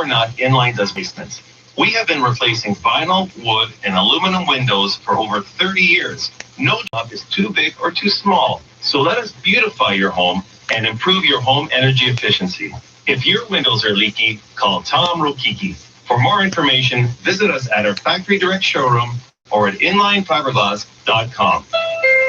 or not inline does basements. We have been replacing vinyl, wood, and aluminum windows for over 30 years. No job is too big or too small. So let us beautify your home and improve your home energy efficiency. If your windows are leaky, call Tom Rokiki. For more information, visit us at our Factory Direct showroom or at inlinefiberglass.com.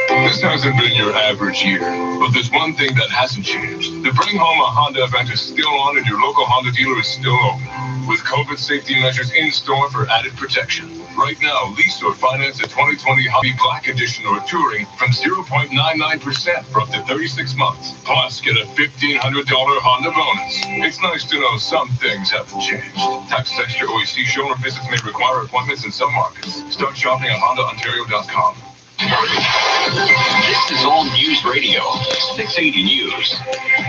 This hasn't been your average year, but there's one thing that hasn't changed. The Bring Home a Honda event is still on and your local Honda dealer is still open, with COVID safety measures in store for added protection. Right now, lease or finance a 2020 Hobby Black Edition or Touring from 0.99% for up to 36 months. Plus, get a $1,500 Honda bonus. It's nice to know some things haven't changed. Tax extra OEC showroom visits may require appointments in some markets. Start shopping at HondaOntario.com. This is All News Radio, 680 News.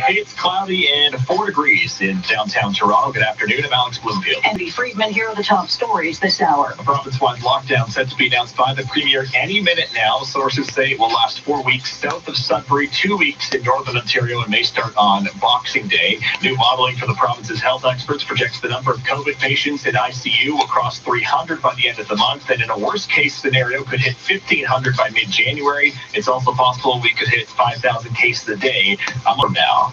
It's cloudy and 4 degrees in downtown Toronto. Good afternoon, I'm Alex Bloomfield. Andy Friedman, here are the top stories this hour. A province-wide lockdown set to be announced by the Premier any minute now. Sources say it will last 4 weeks south of Sudbury, 2 weeks in northern Ontario, and may start on Boxing Day. New modeling for the province's health experts projects the number of COVID patients in ICU will cross 300 by the end of the month, and in a worst-case scenario could hit 1,500 by mid-January. It's also possible we could hit 5,000 cases a day from now.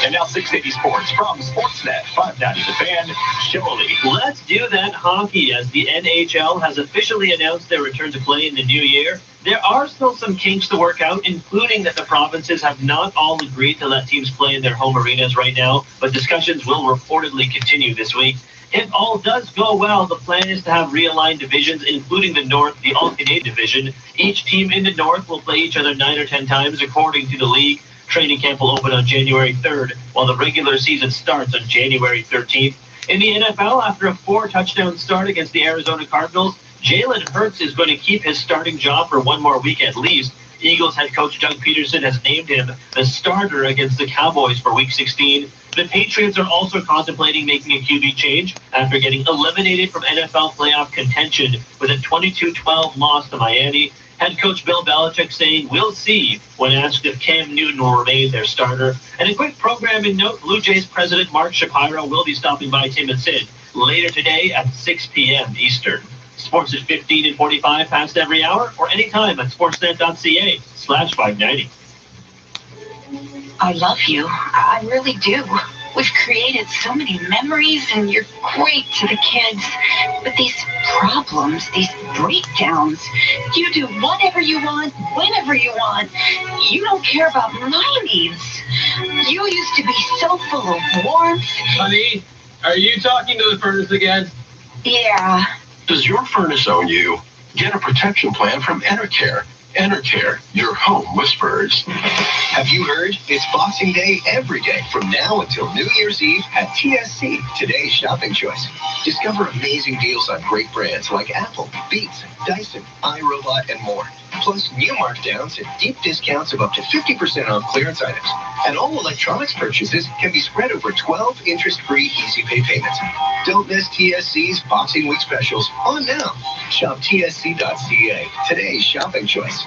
And now 680 Sports from Sportsnet 590 The Fan, Shirley. Let's do that hockey as the NHL has officially announced their return to play in the new year. There are still some kinks to work out, including that the provinces have not all agreed to let teams play in their home arenas right now, but discussions will reportedly continue this week. If all does go well, the plan is to have realigned divisions, including the North, the All-Canadian division. Each team in the North will play each other 9 or 10 times, according to the league. Training camp will open on January 3rd, while the regular season starts on January 13th. In the NFL, after a 4-touchdown start against the Arizona Cardinals, Jalen Hurts is going to keep his starting job for 1 more week at least. Eagles head coach Doug Peterson has named him the starter against the Cowboys for Week 16. The Patriots are also contemplating making a QB change after getting eliminated from NFL playoff contention with a 22-12 loss to Miami. Head coach Bill Belichick saying, "We'll see," when asked if Cam Newton will remain their starter. And a quick programming note, Blue Jays president Mark Shapiro will be stopping by Tim and Sid later today at 6 p.m. Eastern. Sports at 15 and 45 past every hour or anytime at sportsnet.ca/590. I love you. I really do. We've created so many memories, and you're great to the kids. But these problems, these breakdowns, you do whatever you want, whenever you want. You don't care about my needs. You used to be so full of warmth. Honey, are you talking to the furnace again? Yeah. Does your furnace own you? Get a protection plan from Enercare. Enercare, your home whispers. Have you heard? It's Boxing Day every day from now until New Year's Eve at TSC, today's shopping choice. Discover amazing deals on great brands like Apple, Beats, Dyson, iRobot, and more. Plus new markdowns and deep discounts of up to 50% off clearance items. And all electronics purchases can be spread over 12 interest-free Easy Pay payments. Don't miss TSC's Boxing Week specials on now. Shop tsc.ca, today's shopping choice.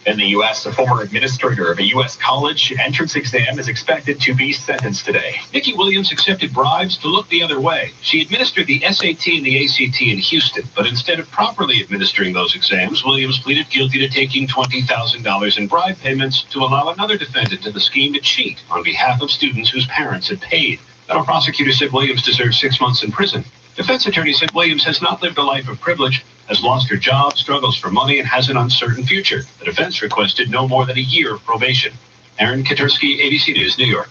In the U.S., a former administrator of a U.S. college entrance exam is expected to be sentenced today. Nikki Williams accepted bribes to look the other way. She administered the SAT and the ACT in Houston, but instead of properly administering those exams, Williams pleaded guilty to taking $20,000 in bribe payments to allow another defendant in the scheme to cheat on behalf of students whose parents had paid. Federal prosecutors said Williams deserves 6 months in prison. Defense attorney said Williams has not lived a life of privilege, has lost her job, struggles for money, and has an uncertain future. The defense requested no more than a year of probation. Aaron Katursky, ABC News, New York.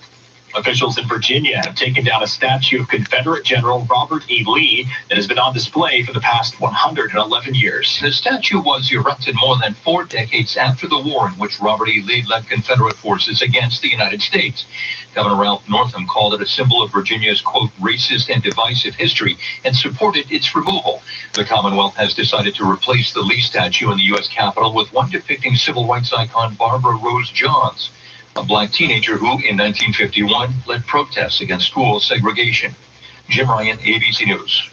Officials in Virginia have taken down a statue of Confederate General Robert E. Lee that has been on display for the past 111 years. The statue was erected more than 4 decades after the war in which Robert E. Lee led Confederate forces against the United States. Governor Ralph Northam called it a symbol of Virginia's, quote, racist and divisive history and supported its removal. The Commonwealth has decided to replace the Lee statue in the U.S. Capitol with one depicting civil rights icon Barbara Rose Johns, a black teenager who, in 1951, led protests against school segregation. Jim Ryan, ABC News.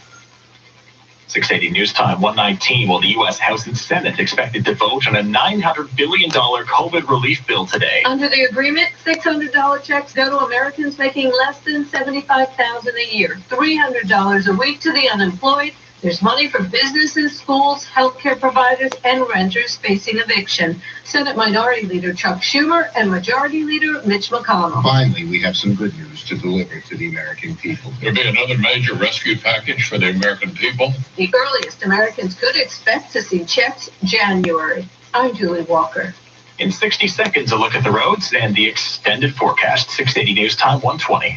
680 News Time, 119. Well, the U.S. House and Senate expected to vote on a $900 billion COVID relief bill today. Under the agreement, $600 checks go to Americans making less than $75,000 a year, $300 a week to the unemployed. There's money for businesses, schools, healthcare providers, and renters facing eviction. Senate Minority Leader Chuck Schumer and Majority Leader Mitch McConnell. Finally, we have some good news to deliver to the American people. There'll be another major rescue package for the American people. The earliest Americans could expect to see checks January. I'm Julie Walker. In 60 seconds, a look at the roads and the extended forecast. 680 News Time, 120.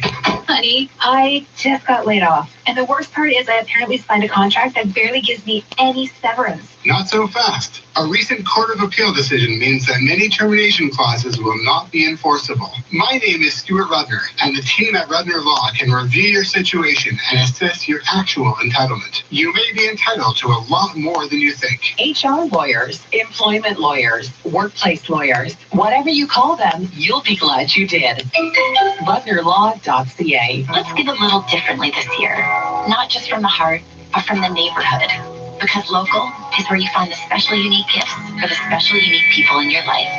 Honey, I just got laid off. And the worst part is I apparently signed a contract that barely gives me any severance. Not so fast. A recent Court of Appeal decision means that many termination clauses will not be enforceable. My name is Stuart Rudner, and the team at Rudner Law can review your situation and assess your actual entitlement. You may be entitled to a lot more than you think. HR lawyers, employment lawyers, workplace lawyers, whatever you call them, you'll be glad you did. RudnerLaw.ca. Let's give a little differently this year. Not just from the heart, but from the neighborhood. Because local is where you find the special unique gifts for the special unique people in your life.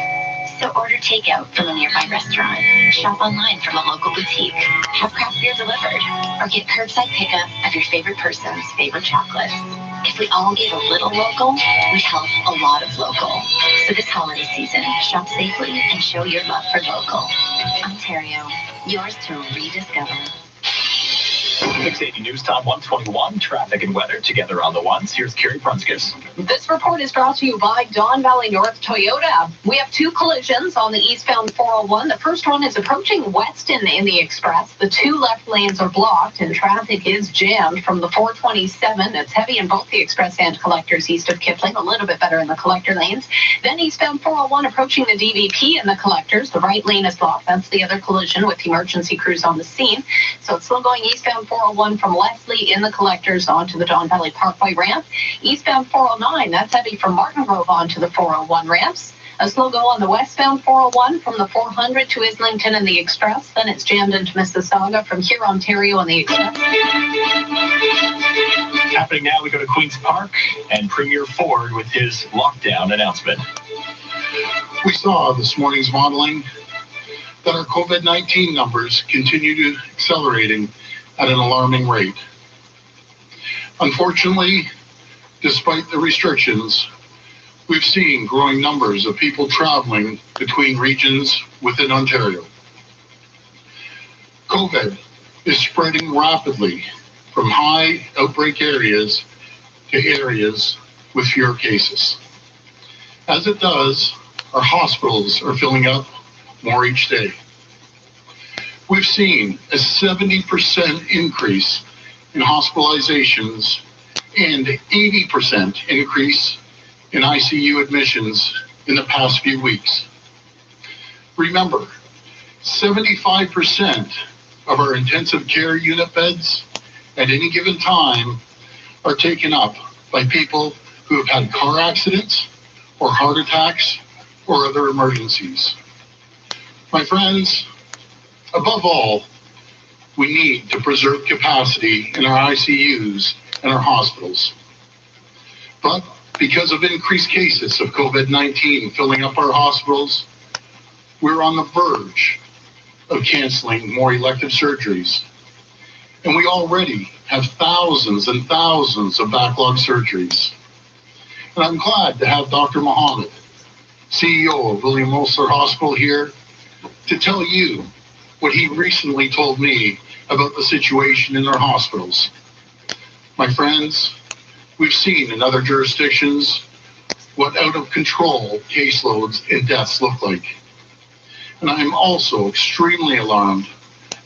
So order takeout from a nearby restaurant, shop online from a local boutique, have craft beer delivered, or get curbside pickup of your favorite person's favorite chocolate. If we all gave a little local, we'd help a lot of local. So this holiday season, shop safely and show your love for local. Ontario, yours to rediscover. 680 News Time, 121. Traffic and weather together on the ones. Here's Carrie Prunskis. This report is brought to you by Don Valley North Toyota. We have two collisions on the eastbound 401. The first one is approaching Weston in the Express. The two left lanes are blocked and traffic is jammed from the 427. It's heavy in both the Express and collectors east of Kipling, a little bit better in the collector lanes. Then eastbound 401 approaching the DVP in the collectors. The right lane is blocked. That's the other collision with emergency crews on the scene. So it's still going eastbound 401 from Leslie in the collectors onto the Don Valley Parkway ramp. Eastbound 409, that's heavy from Martin Grove onto the 401 ramps. A slow go on the westbound 401 from the 400 to Islington and the Express. Then it's jammed into Mississauga from here, Ontario and the Express. Happening now, we go to Queen's Park and Premier Ford with his lockdown announcement. We saw this morning's modeling that our COVID-19 numbers continue to accelerating at an alarming rate. Unfortunately, despite the restrictions, we've seen growing numbers of people traveling between regions within Ontario. COVID is spreading rapidly from high outbreak areas to areas with fewer cases. As it does, our hospitals are filling up more each day. We've seen a 70% increase in hospitalizations and 80% increase in ICU admissions in the past few weeks. Remember, 75% of our intensive care unit beds at any given time are taken up by people who have had car accidents or heart attacks or other emergencies. My friends, above all, we need to preserve capacity in our ICUs and our hospitals. But because of increased cases of COVID-19 filling up our hospitals, we're on the verge of canceling more elective surgeries. And we already have thousands and thousands of backlog surgeries. And I'm glad to have Dr. Mohammed, CEO of William Osler Hospital here, to tell you what he recently told me about the situation in our hospitals. My friends, we've seen in other jurisdictions what out of control caseloads and deaths look like. And I am also extremely alarmed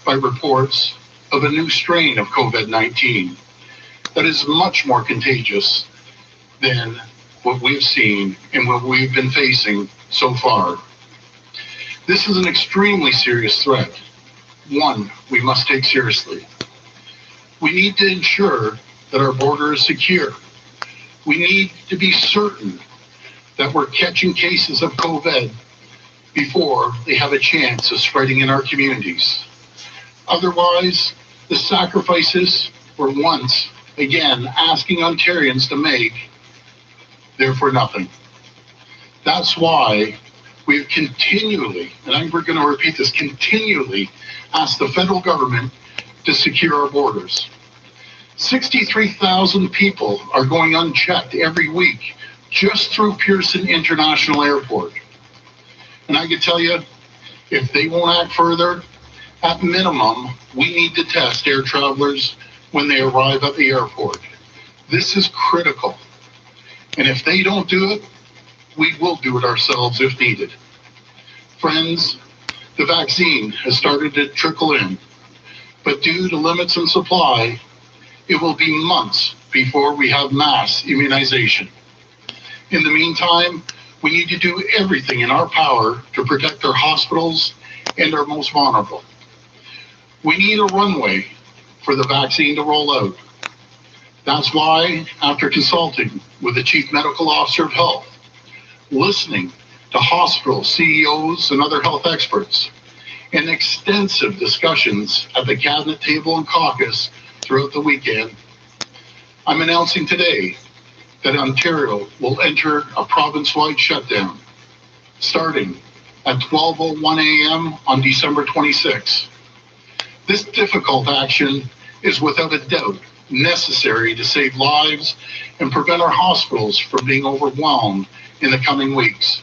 by reports of a new strain of COVID-19 that is much more contagious than what we've seen and what we've been facing so far. This is an extremely serious threat, one we must take seriously. We need to ensure that our border is secure. We need to be certain that we're catching cases of COVID before they have a chance of spreading in our communities. Otherwise, the sacrifices were once Again, asking Ontarians to make therefore nothing. That's why we've continually, and we're going to repeat this, continually asked the federal government to secure our borders. 63,000 people are going unchecked every week just through Pearson International Airport. And I can tell you, if they won't act further, at minimum, we need to test air travelers when they arrive at the airport. This is critical. And if they don't do it, we will do it ourselves if needed. Friends, the vaccine has started to trickle in, but due to limits in supply, it will be months before we have mass immunization. In the meantime, we need to do everything in our power to protect our hospitals and our most vulnerable. We need a runway for the vaccine to roll out. That's why, after consulting with the Chief Medical Officer of Health, listening to hospital CEOs and other health experts, and extensive discussions at the cabinet table and caucus throughout the weekend, I'm announcing today that Ontario will enter a province-wide shutdown, starting at 12:01 a.m. on December 26. This difficult action is without a doubt necessary to save lives and prevent our hospitals from being overwhelmed in the coming weeks.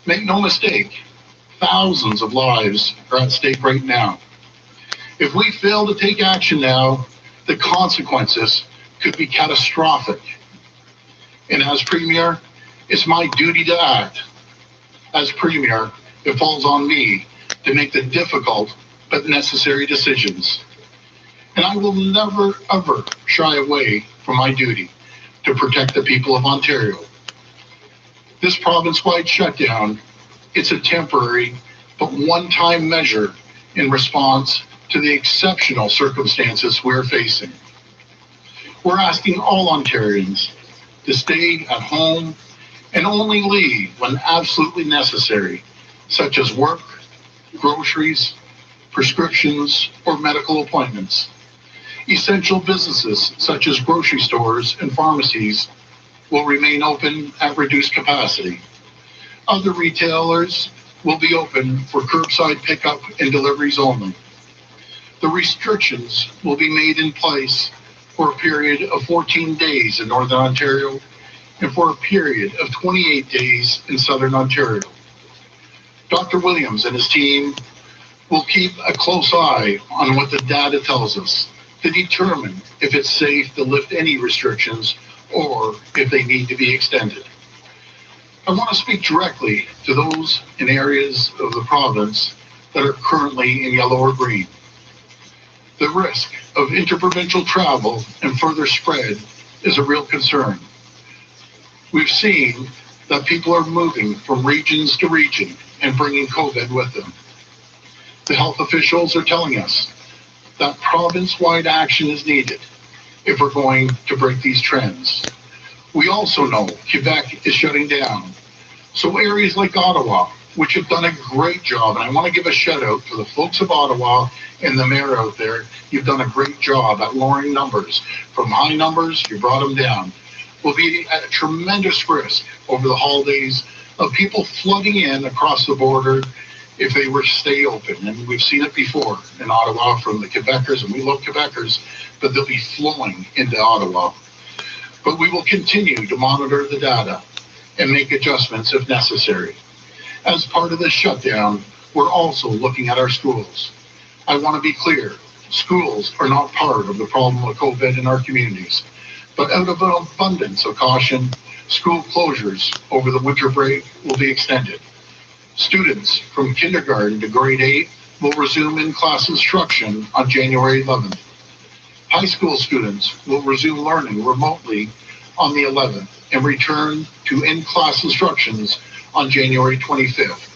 Make no mistake, thousands of lives are at stake right now. If we fail to take action now, the consequences could be catastrophic. And as Premier, it's my duty to act. As Premier, it falls on me to make the difficult but necessary decisions. And I will never, ever shy away from my duty to protect the people of Ontario. This province-wide shutdown, it's a temporary but one-time measure in response to the exceptional circumstances we're facing. We're asking all Ontarians to stay at home and only leave when absolutely necessary, such as work, groceries, prescriptions, or medical appointments. Essential businesses such as grocery stores and pharmacies will remain open at reduced capacity. Other retailers will be open for curbside pickup and deliveries only. The restrictions will be made in place for a period of 14 days in Northern Ontario and for a period of 28 days in Southern Ontario. Dr. Williams and his team will keep a close eye on what the data tells us to determine if it's safe to lift any restrictions or if they need to be extended. I want to speak directly to those in areas of the province that are currently in yellow or green. The risk of interprovincial travel and further spread is a real concern. We've seen that people are moving from regions to region and bringing COVID with them. The health officials are telling us that province-wide action is needed if we're going to break these trends. We also know Quebec is shutting down. So areas like Ottawa, which have done a great job, and I want to give a shout out to the folks of Ottawa and the mayor out there, you've done a great job at lowering numbers. From high numbers, you brought them down. Will be at a tremendous risk over the holidays of people flooding in across the border if they were to stay open. And we've seen it before in Ottawa from the Quebecers, and we love Quebecers, but they'll be flowing into Ottawa. But we will continue to monitor the data and make adjustments if necessary. As part of this shutdown, we're also looking at our schools. I want to be clear, schools are not part of the problem with COVID in our communities, but out of an abundance of caution, school closures over the winter break will be extended. Students from kindergarten to grade 8 will resume in-class instruction on January 11th. High school students will resume learning remotely on the 11th and return to in-class instructions on January 25th.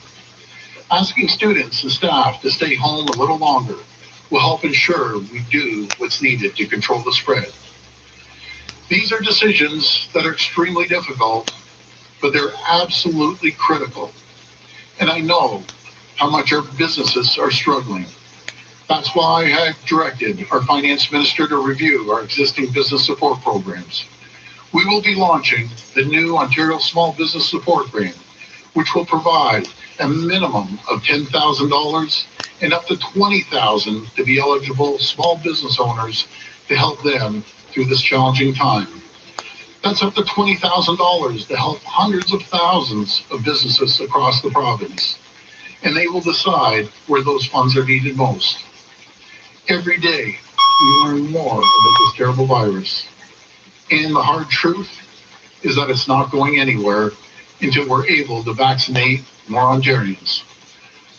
Asking students and staff to stay home a little longer will help ensure we do what's needed to control the spread. These are decisions that are extremely difficult, but they're absolutely critical. And I know how much our businesses are struggling. That's why I have directed our finance minister to review our existing business support programs. We will be launching the new Ontario Small Business Support Grant, which will provide a minimum of $10,000 and up to $20,000 to be eligible small business owners to help them through this challenging time. That's up to $20,000 to help hundreds of thousands of businesses across the province. And they will decide where those funds are needed most. Every day, we learn more about this terrible virus. And the hard truth is that it's not going anywhere until we're able to vaccinate more Ontarians.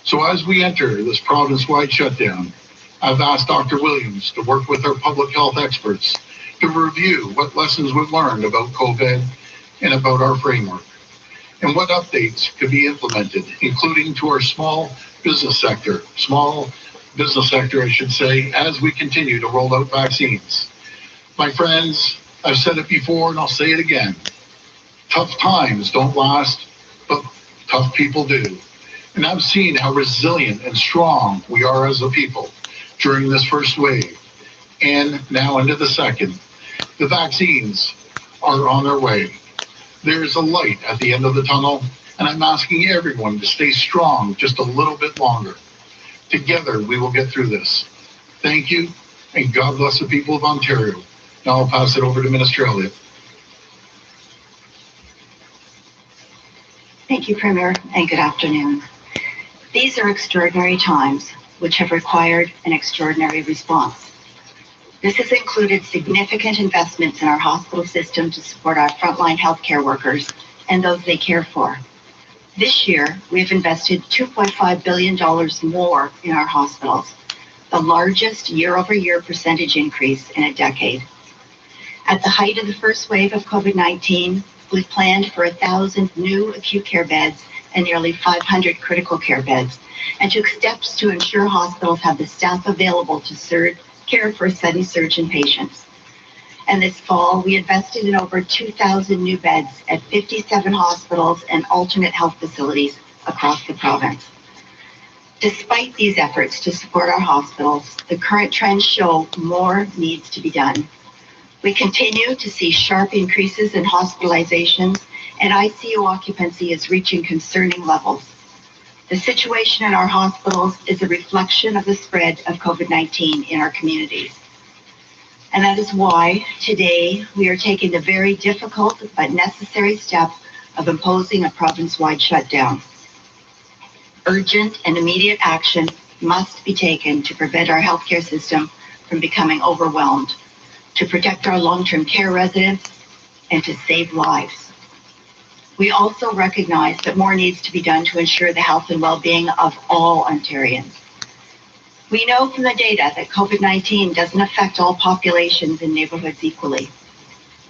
So as we enter this province-wide shutdown, I've asked Dr. Williams to work with our public health experts to review what lessons we've learned about COVID and about our framework, and what updates could be implemented, including to our small business sector, I should say, as we continue to roll out vaccines. My friends, I've said it before and I'll say it again. Tough times don't last, but tough people do. And I've seen how resilient and strong we are as a people during this first wave, and now into the second. The vaccines are on their way. There is a light at the end of the tunnel, and I'm asking everyone to stay strong just a little bit longer. Together, we will get through this. Thank you, and God bless the people of Ontario. Now I'll pass it over to Minister Elliott. Thank you, Premier, and good afternoon. These are extraordinary times, which have required an extraordinary response. This has included significant investments in our hospital system to support our frontline healthcare workers and those they care for. This year, we have invested $2.5 billion more in our hospitals, the largest year-over-year percentage increase in a decade. At the height of the first wave of COVID-19, we planned for 1,000 new acute care beds and nearly 500 critical care beds, and took steps to ensure hospitals have the staff available to care for sudden surge in patients. And this fall, we invested in over 2,000 new beds at 57 hospitals and alternate health facilities across the province. Despite these efforts to support our hospitals, the current trends show more needs to be done. We continue to see sharp increases in hospitalizations, and ICU occupancy is reaching concerning levels. The situation in our hospitals is a reflection of the spread of COVID-19 in our communities. And that is why today we are taking the very difficult but necessary step of imposing a province-wide shutdown. Urgent and immediate action must be taken to prevent our healthcare system from becoming overwhelmed, to protect our long-term care residents, and to save lives. We also recognize that more needs to be done to ensure the health and well-being of all Ontarians. We know from the data that COVID-19 doesn't affect all populations and neighborhoods equally.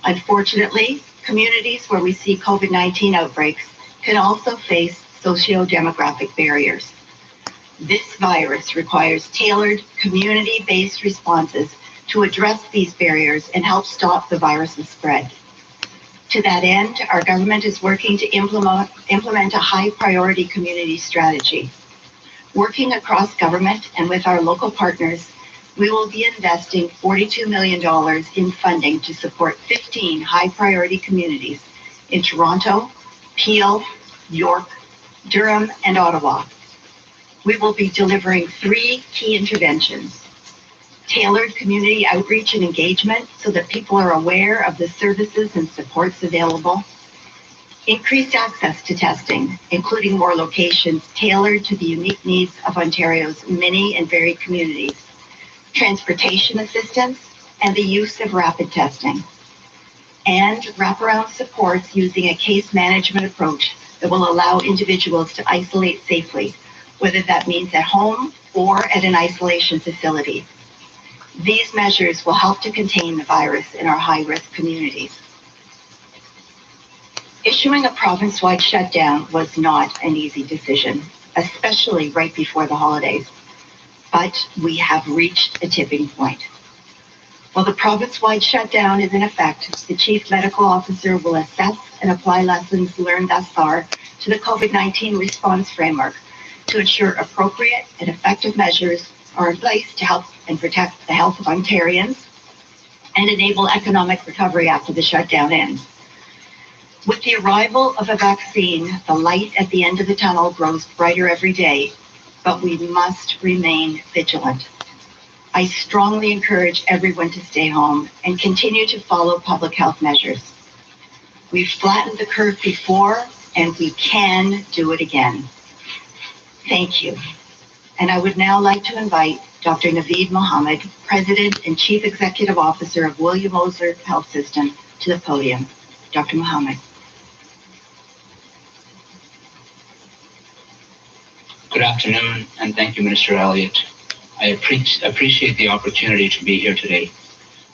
Unfortunately, communities where we see COVID-19 outbreaks can also face socio-demographic barriers. This virus requires tailored, community-based responses to address these barriers and help stop the virus's spread. To that end, our government is working to implement a high-priority community strategy. Working across government and with our local partners, we will be investing $42 million in funding to support 15 high-priority communities in Toronto, Peel, York, Durham, and Ottawa. We will be delivering 3 key interventions: tailored community outreach and engagement so that people are aware of the services and supports available, increased access to testing, including more locations tailored to the unique needs of Ontario's many and varied communities, transportation assistance, and the use of rapid testing, and wraparound supports using a case management approach that will allow individuals to isolate safely, whether that means at home or at an isolation facility. These measures will help to contain the virus in our high-risk communities. Issuing a province-wide shutdown was not an easy decision, especially right before the holidays. But we have reached a tipping point. While the province-wide shutdown is in effect, the Chief Medical Officer will assess and apply lessons learned thus far to the COVID-19 response framework to ensure appropriate and effective measures are in place to help and protect the health of Ontarians and enable economic recovery after the shutdown ends. With the arrival of a vaccine, the light at the end of the tunnel grows brighter every day, but we must remain vigilant. I strongly encourage everyone to stay home and continue to follow public health measures. We've flattened the curve before, and we can do it again. Thank you. And I would now like to invite Dr. Naveed Mohammed, President and Chief Executive Officer of William Osler Health System, to the podium. Dr. Mohammed. Good afternoon, and thank you, Minister Elliott. I appreciate the opportunity to be here today.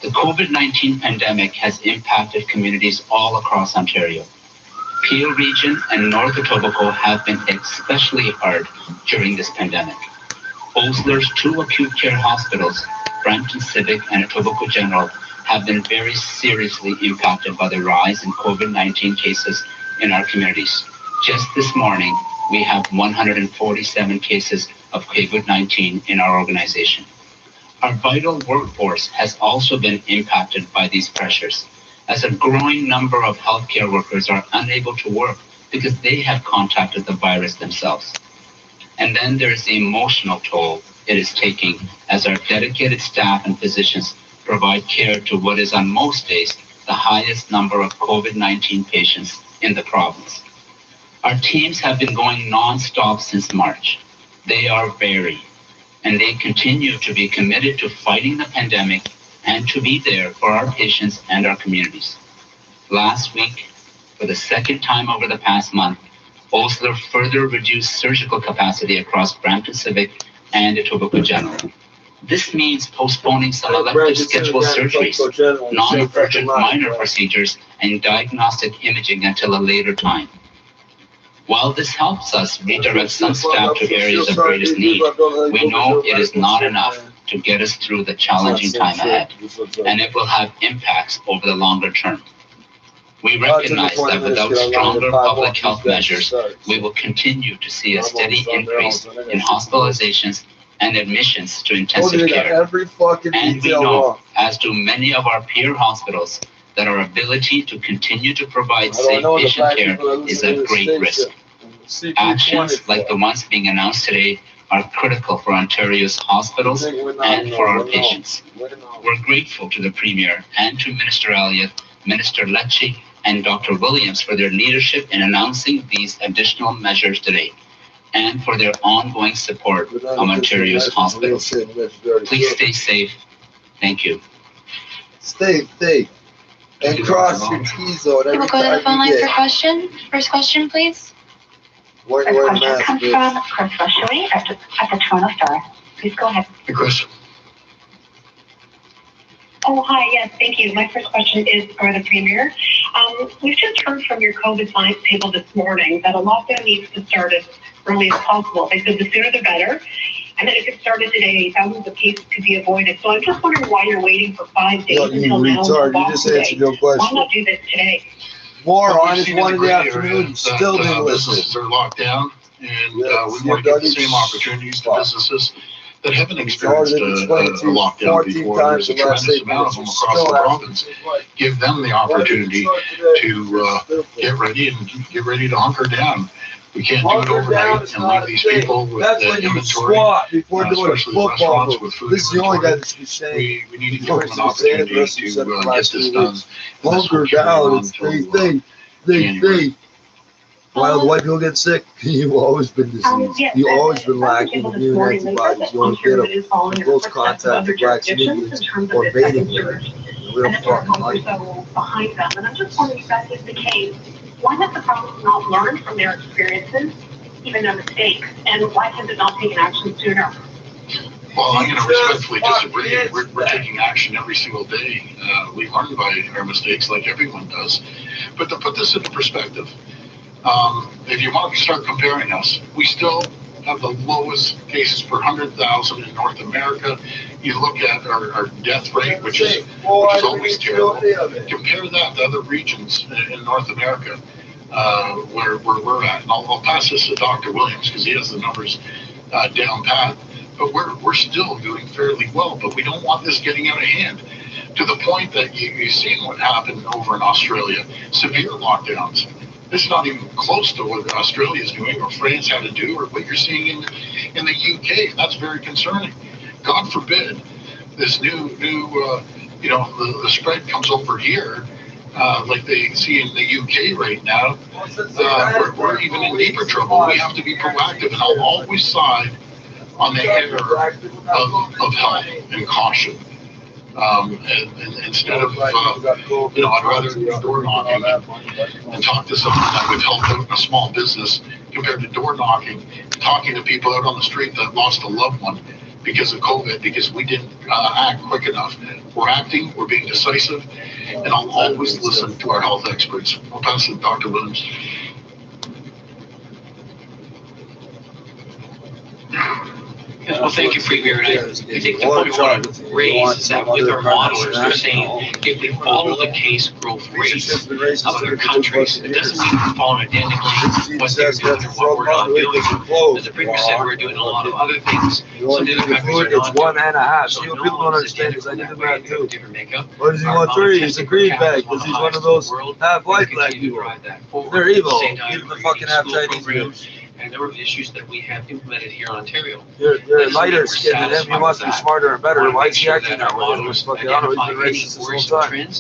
The COVID-19 pandemic has impacted communities all across Ontario. Peel Region and North Etobicoke have been especially hard during this pandemic. Osler's two acute care hospitals, Brampton Civic and Etobicoke General, have been very seriously impacted by the rise in COVID-19 cases in our communities. Just this morning, we have 147 cases of COVID-19 in our organization. Our vital workforce has also been impacted by these pressures, as a growing number of healthcare workers are unable to work because they have contracted the virus themselves. And then there is the emotional toll it is taking, as our dedicated staff and physicians provide care to what is on most days the highest number of COVID-19 patients in the province. Our teams have been going non-stop since March. They are varied, and they continue to be committed to fighting the pandemic and to be there for our patients and our communities. Last week, for the second time over the past month, Osler further reduced surgical capacity across Brampton Civic and Etobicoke General. This means postponing some elective scheduled surgeries, non-urgent minor procedures, and diagnostic imaging until a later time. While this helps us redirect some staff to areas of greatest need, we know it is not enough to get us through the challenging time ahead, and it will have impacts over the longer term. We recognize that without stronger public health measures, we will continue to see a steady increase in hospitalizations and admissions to intensive care. And we know, as do many of our peer hospitals, that our ability to continue to provide safe patient care is at great risk. Actions like the ones being announced today are critical for Ontario's hospitals and for our patients. We're grateful to the Premier and to Minister Elliott, Minister Lecce, and Dr. Williams for their leadership in announcing these additional measures today, and for their ongoing support of Ontario's hospitals. Please stay safe. Thank you. Stay safe. And cross your T's out every We'll go to the phone line for question. First question, please. First question comes from Chris Bushey at the Toronto Star. Please go ahead. Good question. Oh, hi. Yes, thank you. My first question is for the Premier. We've just heard from your COVID science table this morning that a lockdown needs to start as early as possible. They said the sooner the better. And then if it started today, thousands of cases could be avoided. So I'm just wondering why you're waiting for 5 days until now. You just answered your question. Why not do this today? Moron, it's 1 in the afternoon. Still didn't listen. Businesses are locked down, and we want to give the same opportunities to businesses that haven't experienced a lockdown before. There's a tremendous amount of them across the province. Give them the opportunity to get ready to hunker down. We can't do it overnight and leave these people with the inventory, especially the restaurants with food inventory. We need to give them an opportunity to get this done. Hunker down, they think. While the white people get sick, you've always been diseased. You've always been lacking immune antibodies. You don't get them from close contact with vaccinations or bathing here. We don't fucking like it. Behind them. And I'm just wondering if that is the case. Why have the province not learned from their experiences, even their mistakes? And why has it not taken action sooner? Well, I'm going to respectfully disagree. We're taking action every single day. We learn by our mistakes like everyone does. But to put this into perspective, if you want to start comparing us, we still have the lowest cases per 100,000 in North America. You look at our death rate, which is always terrible. Compare that to other regions in North America where we're at. And I'll pass this to Dr. Williams because he has the numbers down pat. but we're still doing fairly well. But we don't want this getting out of hand to the point that you've seen what happened over in Australia, severe lockdowns. It's not even close to what Australia is doing or France had to do or what you're seeing in the UK. That's very concerning. God forbid this new the spread comes over here like they see in the UK right now. We're even in deeper trouble. We have to be proactive, and I'll always side on the air of health and caution. And instead of, I'd rather do door knocking and talk to someone that would help out in a small business compared to door knocking, talking to people out on the street that lost a loved one because of COVID, because we didn't act quick enough. We're acting, we're being decisive, and I'll always listen to our health experts. I'll pass it to Dr. Williams. Well, thank you, Premier. And I think the point we want to raise is that with our modelers, they're saying if we follow the case growth rates of other countries, it doesn't mean we're following identically what they're doing or what we're not doing. As the Premier said, we're doing a lot of other things. Some of the other countries are not doing. So no people don't one is understand because I identical did that the way. math too. Different makeup. What does he want? 3? He's a green bag because he's one of those half-life black people. They're evil. Even the fucking half-Chinese dudes. And a number of issues that we have implemented here in Ontario. You're lighter skinned than him. You must be smarter and better. Why is he acting that way? He's fucking, I don't know, he's been racist this whole time.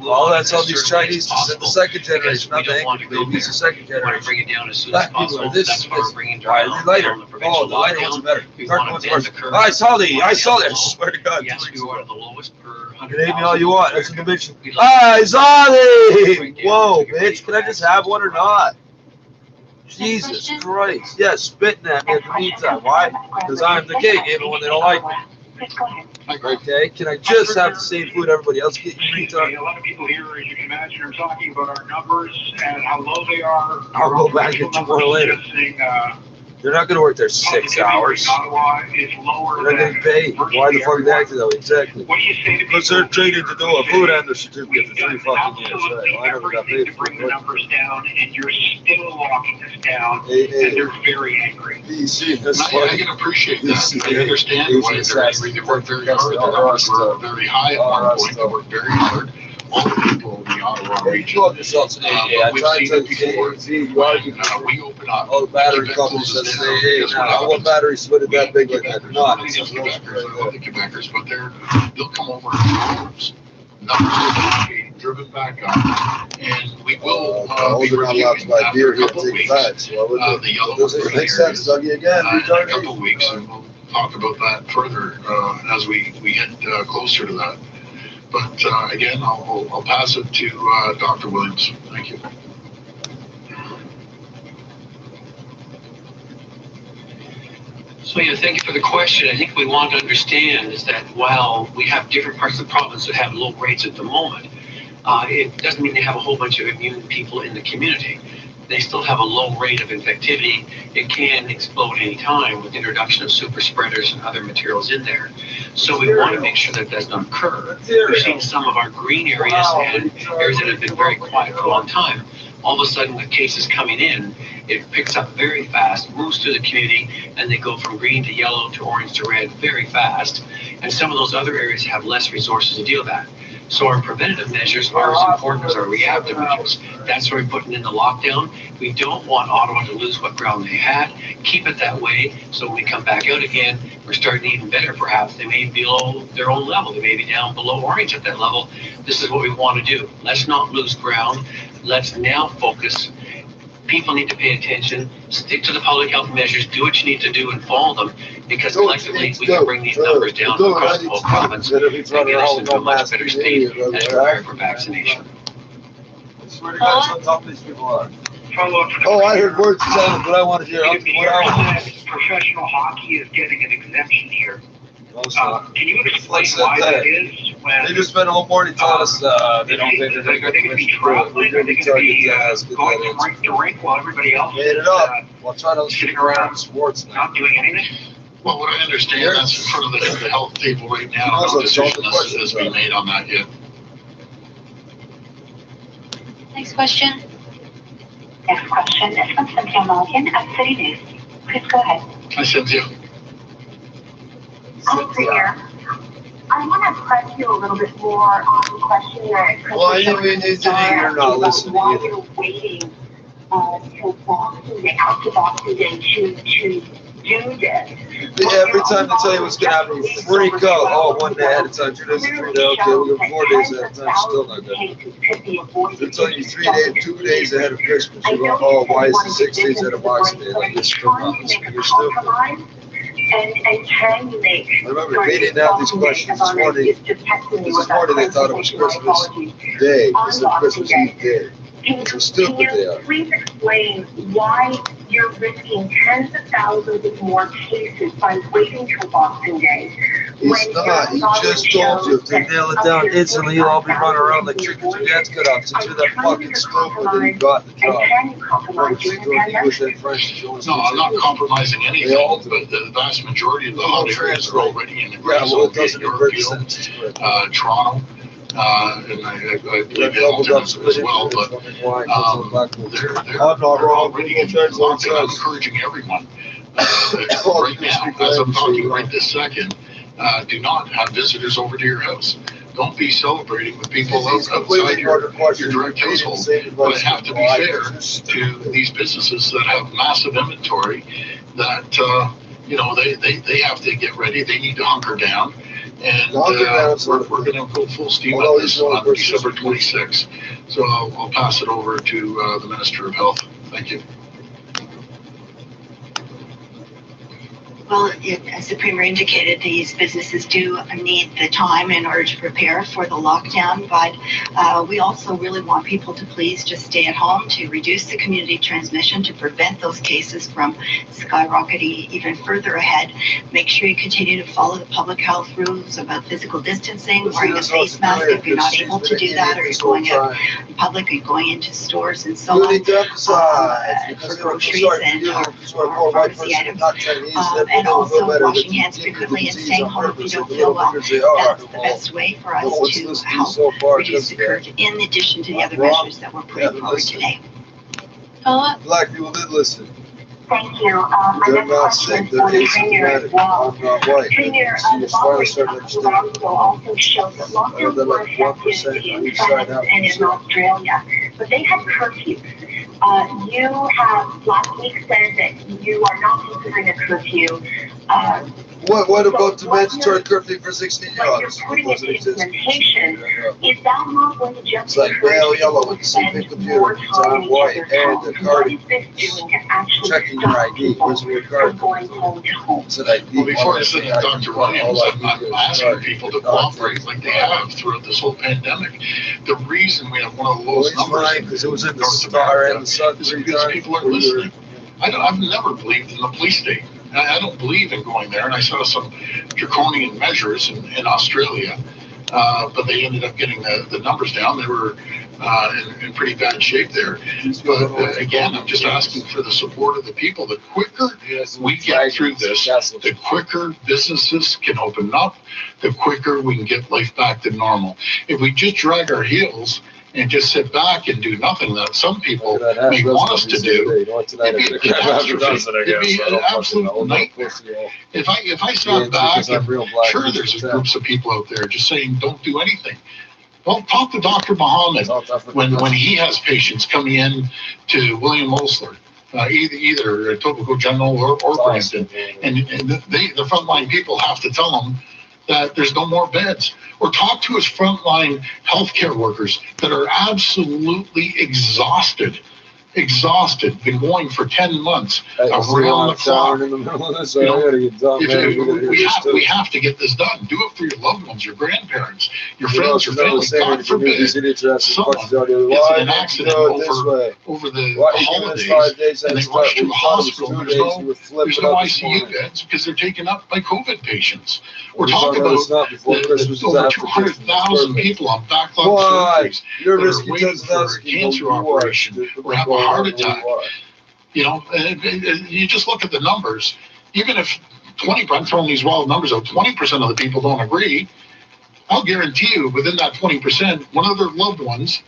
All that's all these Chinese, the second generation, not the angry babies, the second generation. Bring it down as soon Black as people possible. are this, That's why we're bringing why are they lighter? Oh, the lighter ones are better. Dark ones are worse. I saw that, I swear to God. Yes, we are the lowest per 100,000. You name me all you want, that's a conviction. I saw it! Whoa, bitch, can I just have one or not? Jesus Christ. Yes, spitting at me at the meantime. Why? Because I'm the king, even when they don't like me. Okay, can I just have the same food everybody else get? A lot of people here, as you can imagine, are talking about our numbers and how low they are. I'll go back and get you more later. They're not going to work there 6 hours. They're not getting paid. Why the fuck are they acting that way? Exactly. Because they're trained to do a food and the certificate for 3 fucking years. Right. Well, I never got paid for bring the numbers down, and you're still locking us down, and they're very angry. I can appreciate that. I understand why they're angry. They work very hard. The numbers were very high at one point. They worked very hard. All the people in the Ottawa region. We've seen it before. We open up. All the battery companies that say, hey, now what battery switted that big like that? They're not. I love the Quebecers, but they'll come over in droves. Numbers will be driven back up, and we will be reviewing after a couple of weeks. The yellow doesn't make sense, Dougie, again. In a couple of weeks, and we'll talk about that further as we get closer to that. But again, I'll pass it to Dr. Williams. Thank you. So yeah, thank you for the question. I think we want to understand is that while we have different parts of the province that have low rates at the moment, it doesn't mean they have a whole bunch of immune people in the community. They still have a low rate of infectivity. It can explode any time with the introduction of super spreaders and other materials in there. So we want to make sure that does not occur. We've seen some of our green areas and areas that have been very quiet for a long time. All of a sudden, the cases coming in, it picks up very fast, moves through the community, and they go from green to yellow to orange to red very fast. And some of those other areas have less resources to deal with that. So our preventative measures are as important as our reactive measures. That's where we're putting in the lockdown. We don't want Ottawa to lose what ground they had. Keep it that way, so when we come back out again, we're starting even better perhaps. They may be below their own level. They may be down below orange at that level. This is what we want to do. Let's not lose ground. Let's now focus. People need to pay attention, stick to the public health measures, do what you need to do and follow them, because collectively we can bring these numbers down across the whole province and get us into a much better state as prepared for vaccination. Oh, I heard words sounded, but I want to hear professional hockey is getting an exemption here. Can you explain why that is? They just spent a whole morning telling us they don't think they're going to be traveling. Are they going to be going from rink to rink while everybody else made it up? We'll try to sitting around sports now. Not doing anything? Well, what I understand, that's in front of the health table right now. No decision has been made on that yet. Next question. Next question is from Cynthia Mulligan at City News. Please go ahead. Hi, Cynthia. Premier, I want to press you a little bit more on the question that Well, I think we need to hear you're not listening why either. you're waiting till Boxing Day, after Boxing Day to do this. Every time they tell you what's going to happen, you freak out. Oh, 1 day ahead of time, 2 days, 3 days, okay, we got 4 days ahead of time, still not good. They're telling you 3 days, 2 days ahead of Christmas. You're going, oh, why is it 6 days ahead of Boxing Day? Like, this still happens. You're stupid. And can you make? I remember they didn't have these questions this morning. This morning they thought it was Christmas Day. It's a Christmas Eve day. It's a stupid day. Please explain why you're risking tens of thousands of more cases by waiting till Boxing Day? It's not. He just told you if they nail it down instantly, you'll all be running around like chickens with heads cut off. Since you're that fucking stupid that you got the job. No, I'm not compromising anything, but the vast majority of the hot areas are already in the gray zone. Toronto, and I believe Hamilton as well, but they're already in lockdown. I'm encouraging everyone right now, as I'm talking right this second, do not have visitors over to your house. Don't be celebrating with people outside your direct household. But I have to be fair to these businesses that have massive inventory that, they have to get ready. They need to hunker down. And we're going to go full steam at this on December 26th. So I'll pass it over to the Minister of Health. Thank you. Well, as the Premier indicated, these businesses do need the time in order to prepare for the lockdown, but we also really want people to please just stay at home to reduce the community transmission, to prevent those cases from skyrocketing even further ahead. Make sure you continue to follow the public health rules about physical distancing, wearing a face mask if you're not able to do that, or you're going out in public and going into stores and so on for groceries and or pharmacy items. And also washing hands frequently and staying home if you don't feel well. That's the best way for us to help reduce the curve, in addition to the other measures that we're putting forward today. Black people did listen. Thank you. They're not sick, they're asymptomatic. I'm not white. Premier, the Boston also shows that lockdowns were effective in France and in Australia, but they had curfews. You have last week said that you are not considering a curfew. What about the mandatory curfew for 16-year-olds? You're putting it into implementation. Is that not going to just it's like pale yellow when you see the computer. It's on white and the card. Checking your ID. Where's your card? It's an ID. Well, before I said to Dr. Williams, I'm asking people to cooperate like they have throughout this whole pandemic. The reason we have one of the lowest numbers because it was in the Star and the Sun is because people are listening. I've never believed in the police state. I don't believe in going there, and I saw some draconian measures in Australia, but they ended up getting the numbers down. They were in pretty bad shape there. But again, I'm just asking for the support of the people. The quicker we get through this, the quicker businesses can open up, the quicker we can get life back to normal. If we just drag our heels and just sit back and do nothing that some people may want us to do, it'd be a catastrophe. It'd be an absolute nightmare. If I sat back, and sure there's groups of people out there just saying don't do anything. Well, talk to Dr. Muhammad when he has patients coming in to William Osler, either Etobicoke General or Brampton, and the frontline people have to tell them that there's no more beds. Or talk to his frontline healthcare workers that are absolutely exhausted, been going for 10 months around the clock. We have to get this done. Do it for your loved ones, your grandparents, your friends, your family. God forbid someone gets in an accident over the holidays and they rush to the hospital. There's no ICU beds because they're taken up by COVID patients. We're talking about over 200,000 people on backlog surgeries that are waiting for a cancer operation or have a heart attack. You just look at the numbers. Even if I'm throwing these wild numbers out, 20% of the people don't agree, I'll guarantee you within that 20%, one of their loved ones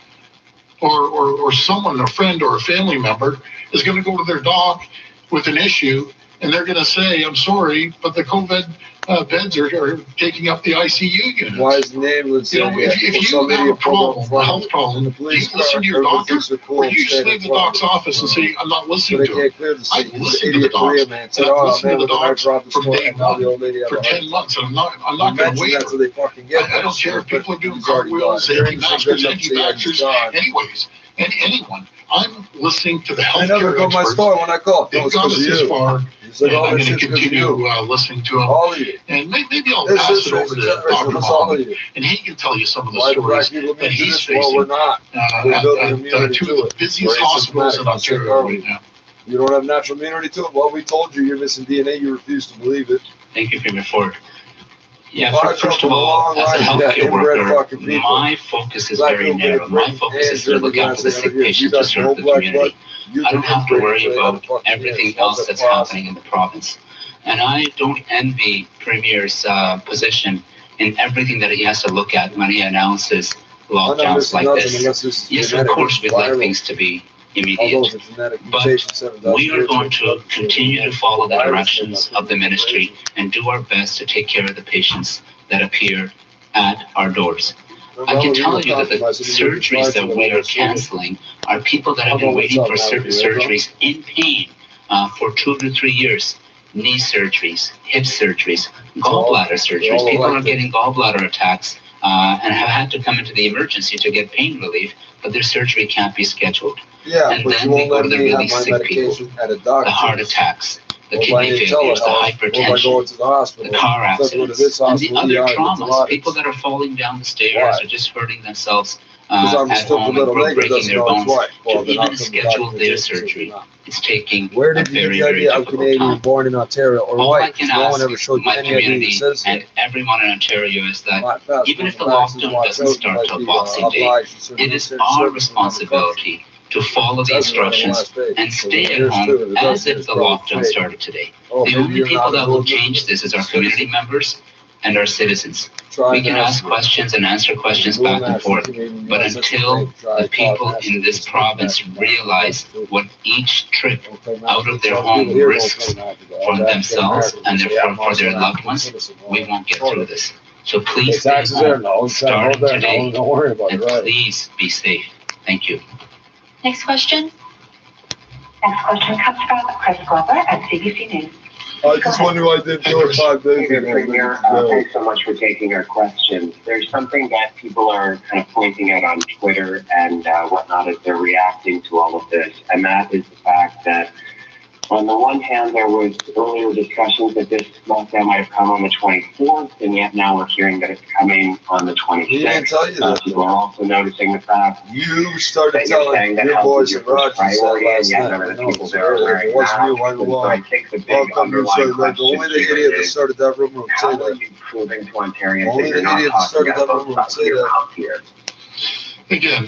or someone, a friend or a family member, is going to go to their doc with an issue, and they're going to say, I'm sorry, but the COVID beds are taking up the ICU units. Why is the ambulance? You know, if you have a problem, a health problem, do you listen to your doctor, or do you just leave the doc's office and say, I'm not listening to him? I listen to the docs, and I've listened to the docs from day one for 10 months, and I'm not going to waver. I don't care if people are doing cartwheels, anti-maskers, anyways, and anyone. I'm listening to the healthcare experts. I never got my star when I called. They've got us this far, and I'm going to continue listening to them. And maybe I'll pass it over to Dr. Muhammad, and he can tell you some of the stories that he's facing at two of the busiest hospitals in Ontario right now. You don't have natural immunity to it? Well, we told you you're missing DNA. You refuse to believe it. Thank you for your report. Yeah, first of all, as a healthcare worker, my focus is very narrow. My focus is to look after the sick patient to serve the community. I don't have to worry about everything else that's happening in the province. And I don't envy Premier's position in everything that he has to look at when he announces lockdowns like this. Yes, of course, we'd like things to be immediate, but we are going to continue to follow the directions of the ministry and do our best to take care of the patients that appear at our doors. I can tell you that the surgeries that we are canceling are people that have been waiting for certain surgeries in pain for 2 to 3 years. Knee surgeries, hip surgeries, gallbladder surgeries. People are getting gallbladder attacks and have had to come into the emergency to get pain relief, but their surgery can't be scheduled. Yeah, and then we go to the really sick people, the heart attacks, the kidney failures, the hypertension, the car accidents, and the other traumas, people that are falling down the stairs or just hurting themselves at home and breaking their bones, to even schedule their surgery. It's taking a very, very difficult time. Born in Ontario or all white. I can ask my community and everyone in Ontario is that even if the lockdown doesn't start till Boxing Day, it is our responsibility to follow the instructions and stay at home as if the lockdown started today. The only people that will change this is our community members and our citizens. We can ask questions and answer questions back and forth, but until the people in this province realize what each trip out of their home risks for themselves and for their loved ones, we won't get through this. So please stay home starting today, and please be safe. Thank you. Next question. Next question comes from Chris Glover at CBC News. I just wonder why I did 4 or 5 days ago. Premier, thanks so much for taking our question. There's something that people are kind of pointing out on Twitter and whatnot as they're reacting to all of this, and that is the fact that on the one hand, there was earlier discussions that this lockdown might have come on the 24th, and yet now we're hearing that it's coming on the 26th. He didn't tell you that. People are also noticing the fact you started that you're saying that health is your first priority, and yet none of the people there are wearing masks. So I think the big underlying question here is, how are you proving to Ontarians that you're not talking about both sides of your mouth here? Again,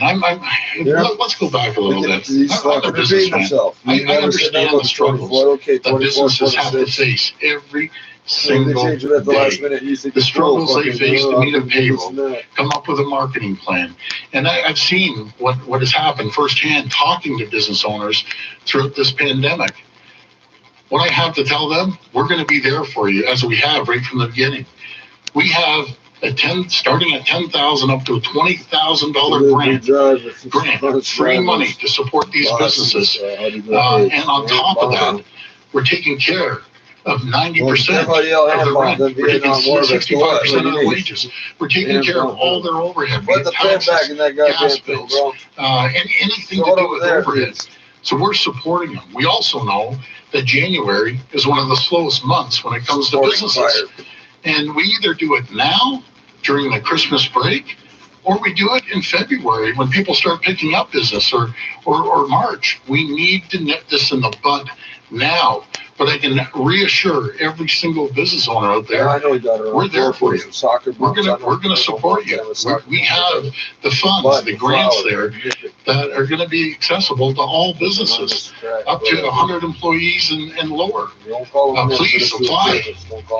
let's go back a little bit. I'm a businessman. I understand the struggles that businesses have to face every single day. The struggles they face to meet a payroll, come up with a marketing plan. And I've seen what has happened firsthand talking to business owners throughout this pandemic. What I have to tell them, we're going to be there for you, as we have right from the beginning. We have starting at $10,000 up to a $20,000 grant, free money to support these businesses. And on top of that, we're taking care of 90% of the rent. We're taking 65% of the wages. We're taking care of all their overhead, taxes, gas bills, and anything to do with overhead. So we're supporting them. We also know that January is one of the slowest months when it comes to businesses. And we either do it now during the Christmas break, or we do it in February when people start picking up business, or March. We need to nip this in the bud now. But I can reassure every single business owner out there, we're there for you. We're gonna support you. We have the funds, the grants there that are going to be accessible to all businesses, up to 100 employees and lower. Please apply.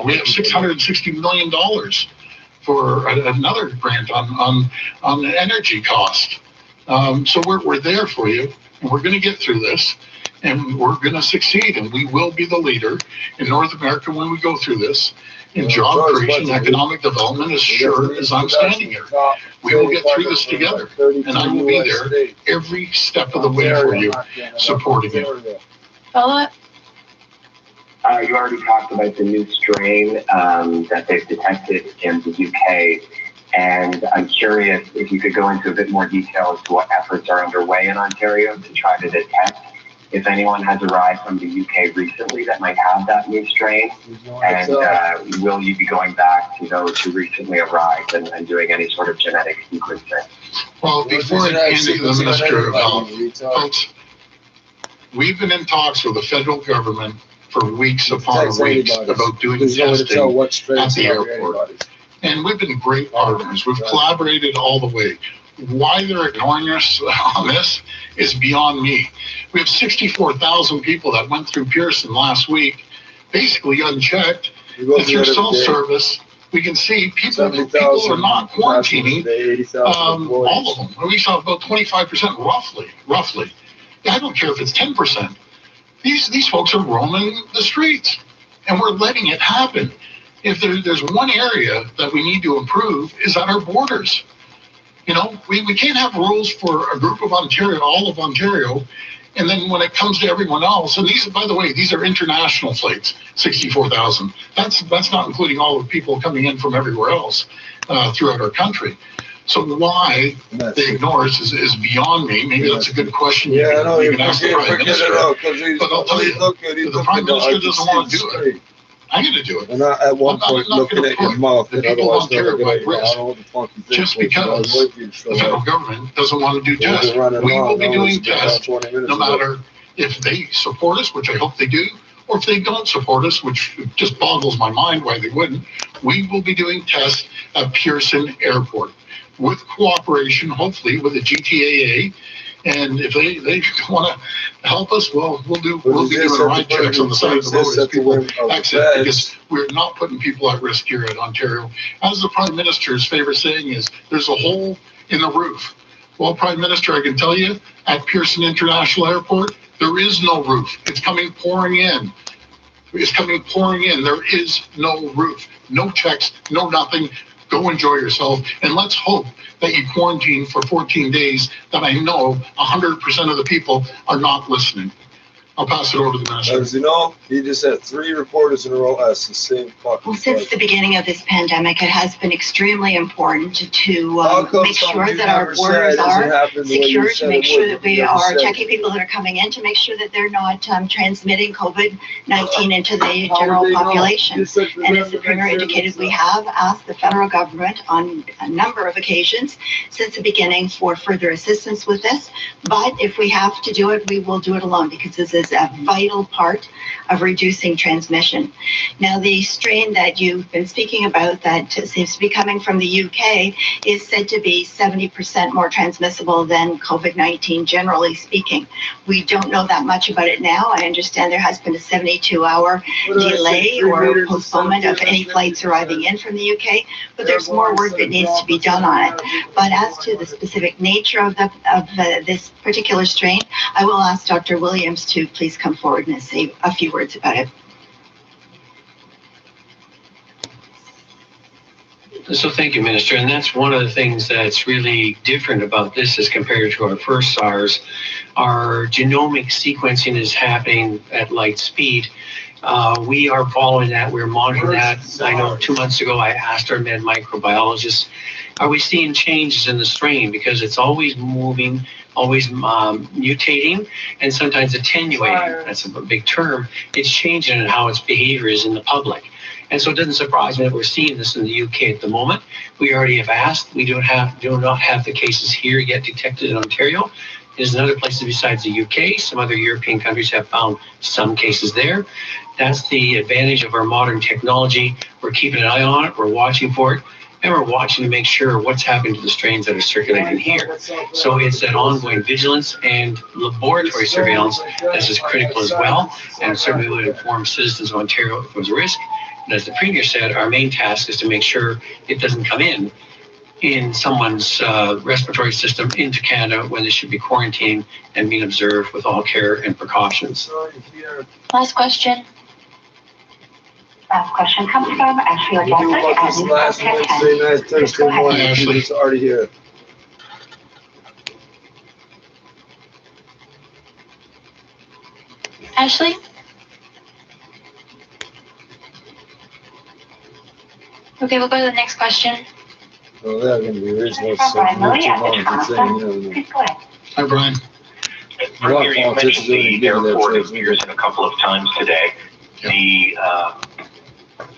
We have $660 million for another grant on the energy cost. So we're there for you, and we're going to get through this, and we're going to succeed, and we will be the leader in North America when we go through this. in job creation, economic development as sure as I'm standing here. We will get through this together, and I will be there every step of the way for you, supporting you. Follow-up? You already talked about the new strain that they've detected in the UK, and I'm curious if you could go into a bit more detail as to what efforts are underway in Ontario to try to detect if anyone has arrived from the UK recently that might have that new strain, and will you be going back to those who recently arrived and doing any sort of genetic sequencing? Well, before I hand it to the Minister of Health, folks, we've been in talks with the federal government for weeks upon weeks about doing testing at the airport. And we've been great partners. We've collaborated all the way. Why they're ignoring us on this is beyond me. We have 64,000 people that went through Pearson last week, basically unchecked. And through self-service, we can see people are not quarantining all of them. We saw about 25% roughly. I don't care if it's 10%. These folks are roaming the streets, and we're letting it happen. If there's one area that we need to improve is at our borders. You know, we can't have rules for a group of Ontario, all of Ontario, and then when it comes to everyone else, and these, by the way, these are international flights, 64,000. That's not including all the people coming in from everywhere else throughout our country. So why they ignore us is beyond me. Maybe that's a good question. You can ask the Prime Minister. But I'll tell you, the Prime Minister doesn't want to do it. I'm going to do it. And at one point, looking at your mouth, the people of Ontario by risk just because the federal government doesn't want to do tests. We will be doing tests no matter if they support us, which I hope they do, or if they don't support us, which just boggles my mind why they wouldn't. We will be doing tests at Pearson Airport with cooperation, hopefully, with the GTAA. And if they want to help us, we'll be doing ride checks on the side of the road as people exit, because we're not putting people at risk here at Ontario. As the Prime Minister's favorite saying is, there's a hole in the roof. Well, Prime Minister, I can tell you, at Pearson International Airport, there is no roof. It's coming pouring in. It's coming pouring in. There is no roof, no checks, no nothing. Go enjoy yourself, and let's hope that you quarantine for 14 days that I know 100% of the people are not listening. I'll pass it over to the Minister. As you know, he just had 3 reporters in a row ask the same fucking Well, since the beginning of this pandemic, it has been extremely important to make sure that our borders are secure, to make sure that we are checking people that are coming in, to make sure that they're not transmitting COVID-19 into the general population. And as the Premier indicated, we have asked the federal government on a number of occasions since the beginning for further assistance with this. But if we have to do it, we will do it alone, because this is a vital part of reducing transmission. Now, the strain that you've been speaking about that seems to be coming from the UK is said to be 70% more transmissible than COVID-19, generally speaking. We don't know that much about it now. I understand there has been a 72-hour delay or postponement of any flights arriving in from the UK, but there's more work that needs to be done on it. But as to the specific nature of this particular strain, I will ask Dr. Williams to please come forward and say a few words about it. So thank you, Minister. And that's one of the things that's really different about this as compared to our first SARS. Our genomic sequencing is happening at light speed. We are following that. We're monitoring that. I know 2 months ago, I asked our med microbiologists, are we seeing changes in the strain? Because it's always moving, always mutating, and sometimes attenuating. That's a big term. It's changing in how its behavior is in the public. And so it doesn't surprise me that we're seeing this in the UK at the moment. We already have asked. We do not have the cases here yet detected in Ontario. There's other places besides the UK. Some other European countries have found some cases there. That's the advantage of our modern technology. We're keeping an eye on it. We're watching for it. And we're watching to make sure what's happening to the strains that are circulating here. So it's an ongoing vigilance, and laboratory surveillance that is critical as well. And certainly would inform citizens of Ontario if there's a risk. And as the Premier said, our main task is to make sure it doesn't come in someone's respiratory system into Canada when they should be quarantined and being observed with all care and precautions. Last question. Last question comes from Ashley What do you do about this last Wednesday night, Thursday morning? Ashley, it's already here. Ashley? Okay, we'll go to the next question. Well, they're going to be original. Hi, Brian. Premier, you mentioned the airport of Pearson a couple of times today.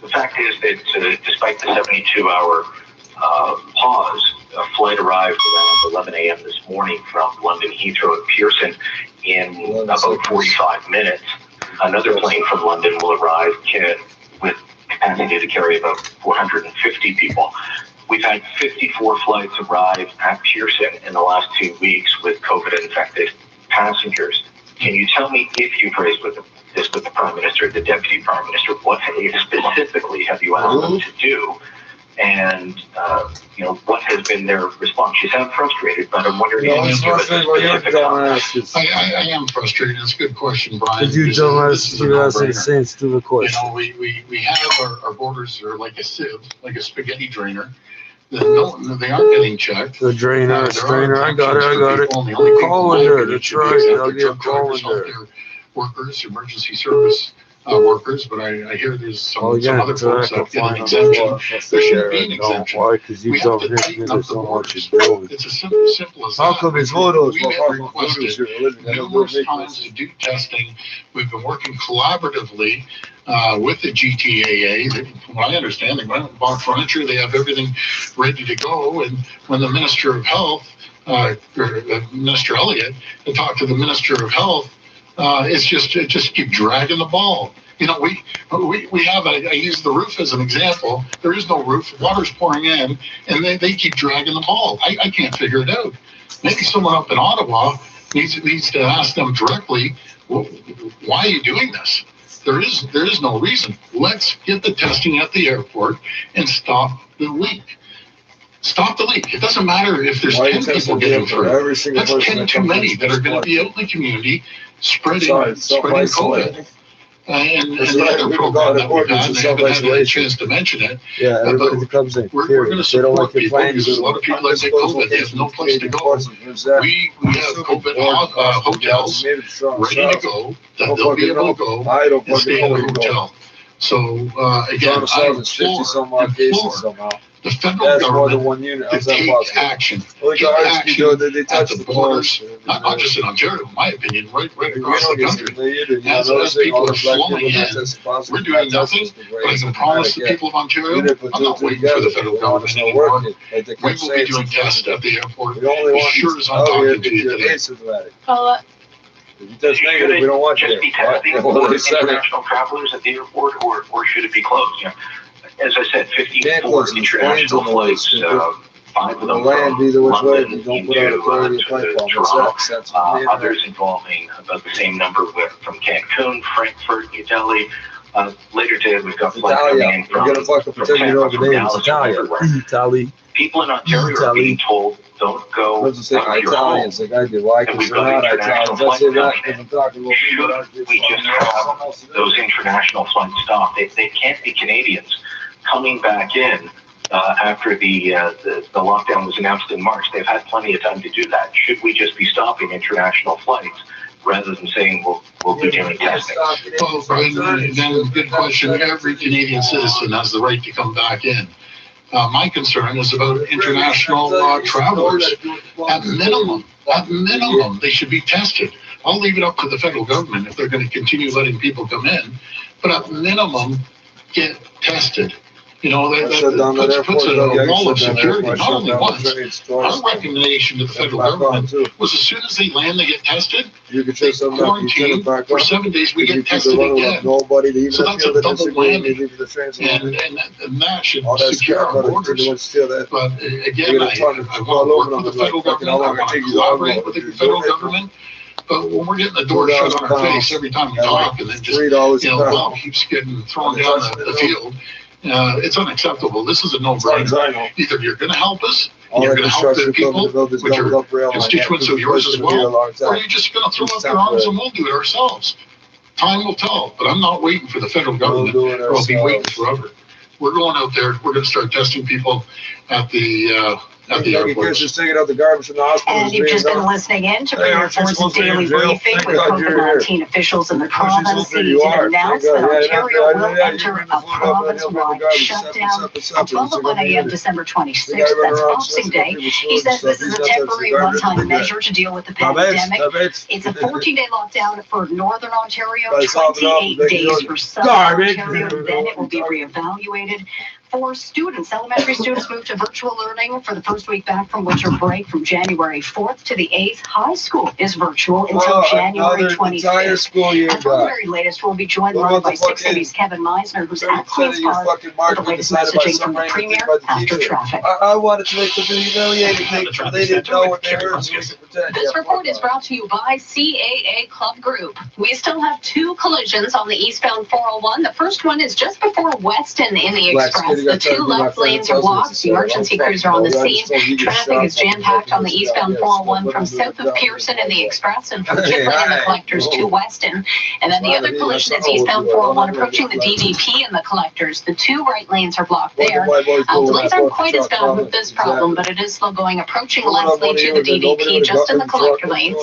The fact is that despite the 72-hour pause, a flight arrived around 11 a.m. this morning from London Heathrow at Pearson in about 45 minutes. Another plane from London will arrive with capacity to carry about 450 people. We've had 54 flights arrive at Pearson in the last 2 weeks with COVID-infected passengers. Can you tell me, if you've raised this with the Prime Minister, the Deputy Prime Minister, what specifically have you asked them to do? And, what has been their response? You sound frustrated, but I'm wondering if you can give us a specific I am frustrated. It's a good question, Brian. Could you tell us, you ask the same stupid question? We have our borders are like a sieve, like a spaghetti drainer. They aren't getting checked. The drainer, strainer, I got it. Call in there, that's right, I'll get a call in there. Workers, emergency service workers, but I hear there's some other folks that get an exemption. There shouldn't be an exemption. Why? Because you don't hear me so much. It's as simple as that. How come it's photos? We have requested numerous times to do testing. We've been working collaboratively with the GTAA. From what I understand, they went and bought furniture. They have everything ready to go. And when the Minister of Health, Minister Elliott, to talk to the Minister of Health, it just keep dragging the ball. We have, I use the roof as an example. There is no roof, water's pouring in, and they keep dragging the ball. I can't figure it out. Maybe someone up in Ottawa needs to ask them directly, why are you doing this? There is no reason. Let's get the testing at the airport and stop the leak. Stop the leak. It doesn't matter if there's 10 people getting through. That's 10 too many that are going to be out in the community spreading COVID. And the other program that we've had, and I haven't had a chance to mention it. Yeah, everybody that comes in. We're going to support people because a lot of people that get COVID, they have no place to go. We have COVID hotels ready to go, that they'll be able to go and stay in the hotel. So, again, I implore the federal government to take action. Take action at the borders, not just in Ontario, in my opinion, right across the country. As people are flowing in, we're doing nothing, but I can promise the people of Ontario, I'm not waiting for the federal government anymore. We will be doing tests at the airport as sure as I'm talking to you today. Follow-up. If you test negative, we don't want you. Just be testing for international travelers at the airport, or should it be closed? As I said, 54 international flights, 5 of them from London into Toronto, others involving about the same number from Cancun, Frankfurt, New Delhi. Later today, we've got flights coming in from Dallas. People in Ontario are being told, don't go out of your home. And we've got international flights coming in. Should we just have those international flights stop? They can't be Canadians coming back in after the lockdown was announced in March. They've had plenty of time to do that. Should we just be stopping international flights rather than saying we'll be doing testing? Well, Brian, good question. Every Canadian citizen has the right to come back in. My concern is about international travelers. At minimum, they should be tested. I'll leave it up to the federal government if they're going to continue letting people come in. But at minimum, get tested. That puts a wall of security, not only once. Our recommendation to the federal government was as soon as they land, they get tested, they quarantine for 7 days, we get tested again. So that's a double whammy. And that should secure our borders. But again, I want to work with the federal government, I want to collaborate with the federal government. But when we're getting the door shut on our face every time we talk, and then just, ball keeps getting thrown down the field, it's unacceptable. This is a no-brainer. Either you're going to help us, and you're going to help the people, which are constituents of yours as well, or you're just going to throw up your arms and we'll do it ourselves. Time will tell, but I'm not waiting for the federal government, or I'll be waiting forever. We're going out there. We're going to start testing people at the airports. Just taking out the garbage from the hospital. And you've just been listening in to Premier Ford's daily briefing with COVID-19 officials in the province. He did announce that Ontario will enter a province-wide shutdown until the 1 a.m. December 26th. That's Boxing Day. He says this is a temporary one-time measure to deal with the pandemic. It's a 14-day lockdown for Northern Ontario, 28 days for Southern Ontario, and then it will be reevaluated. For students, elementary students move to virtual learning for the first week back from winter break from January 4th to the 8th. High school is virtual until January 25th. And from the very latest, we'll be joined live by 6 Cities' Kevin Meisner, who's at Queen's Park with the latest messaging from the Premier after traffic. I wanted to make them humiliated. They didn't know what they were. This report is brought to you by CAA Club Group. We still have 2 collisions on the eastbound 401. The first one is just before Weston in the Express. The 2 left lanes are blocked. The emergency crews are on the scene. Traffic is jam-packed on the eastbound 401 from south of Pearson in the Express and from Kipling in the Collectors to Weston. And then the other collision is eastbound 401 approaching the DVP in the Collectors. The 2 right lanes are blocked there. Delays aren't quite as bad with this problem, but it is slow going approaching Leslie to the DVP just in the collector lanes.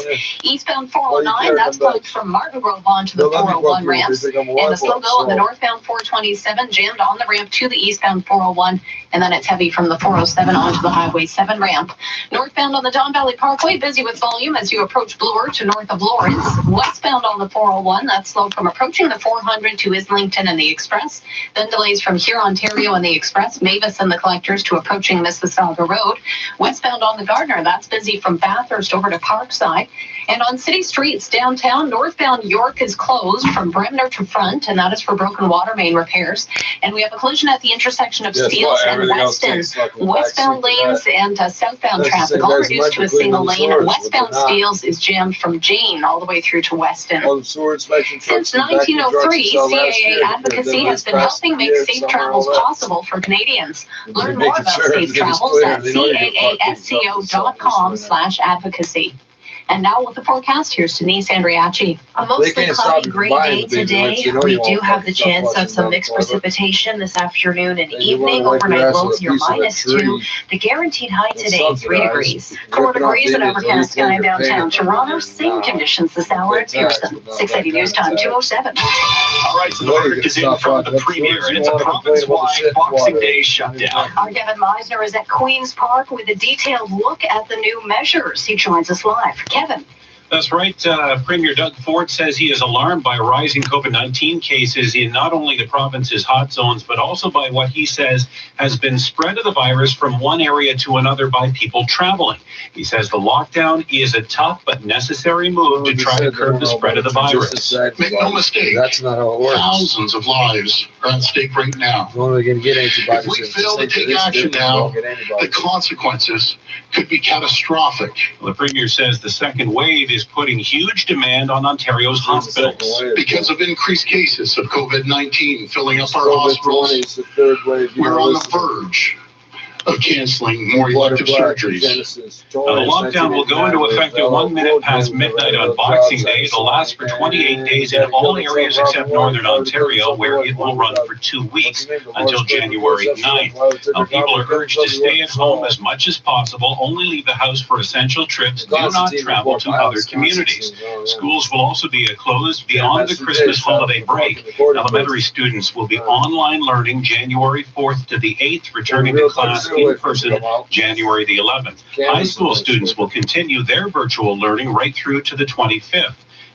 Eastbound 409, that's closed from Martin Grove on to the 401 ramps. And the slow go on the northbound 427 jammed on the ramp to the eastbound 401, and then it's heavy from the 407 onto the Highway 7 ramp. Northbound on the Don Valley Parkway, busy with volume as you approach Bloor to north of Lawrence. Westbound on the 401, that's slow from approaching the 400 to Islington and the Express. Then delays from here, Ontario and the Express, Mavis and the Collectors to approaching Mississauga Road. Westbound on the Gardner, that's busy from Bathurst over to Parkside. And on city streets downtown, northbound York is closed from Bremner to Front, and that is for broken water main repairs. And we have a collision at the intersection of Steeles and Weston. Westbound lanes and southbound traffic all reduced to a single lane. Westbound Steeles is jammed from Jane all the way through to Weston. Since 1903, CAA Advocacy has been helping make safe travels possible for Canadians. Learn more about safe travels at caasco.com/advocacy. And now with the forecast, here's Denise Andriachi. A mostly cloudy, gray day today. We do have the chance of some mixed precipitation this afternoon and evening. Overnight lows near -2. The guaranteed high today, 3 degrees. 4 degrees and overcast sky downtown Toronto. Same conditions this hour at Pearson. 680 News Time, 207. All right, so the verdict is in from the Premier, and it's a province-wide Boxing Day shutdown. Our Kevin Meisner is at Queen's Park with a detailed look at the new measures. He joins us live. Kevin. That's right. Premier Doug Ford says he is alarmed by rising COVID-19 cases in not only the province's hot zones, but also by what he says has been spread of the virus from one area to another by people traveling. He says the lockdown is a tough but necessary move to try to curb the spread of the virus. Make no mistake, that's not how it works. Thousands of lives are at stake right now. If we fail to take action now, the consequences could be catastrophic. Well, the Premier says the second wave is putting huge demand on Ontario's hospitals. Because of increased cases of COVID-19 filling up our hospitals, we're on the verge of canceling more elective surgeries. The lockdown will go into effect at 1 minute past midnight on Boxing Day. It'll last for 28 days in all areas except Northern Ontario, where it will run for 2 weeks until January 9th. Now, people are urged to stay at home as much as possible, only leave the house for essential trips, do not travel to other communities. Schools will also be closed beyond the Christmas holiday break. Elementary students will be online learning January 4th to the 8th, returning to class in person January the 11th. High school students will continue their virtual learning right through to the 25th.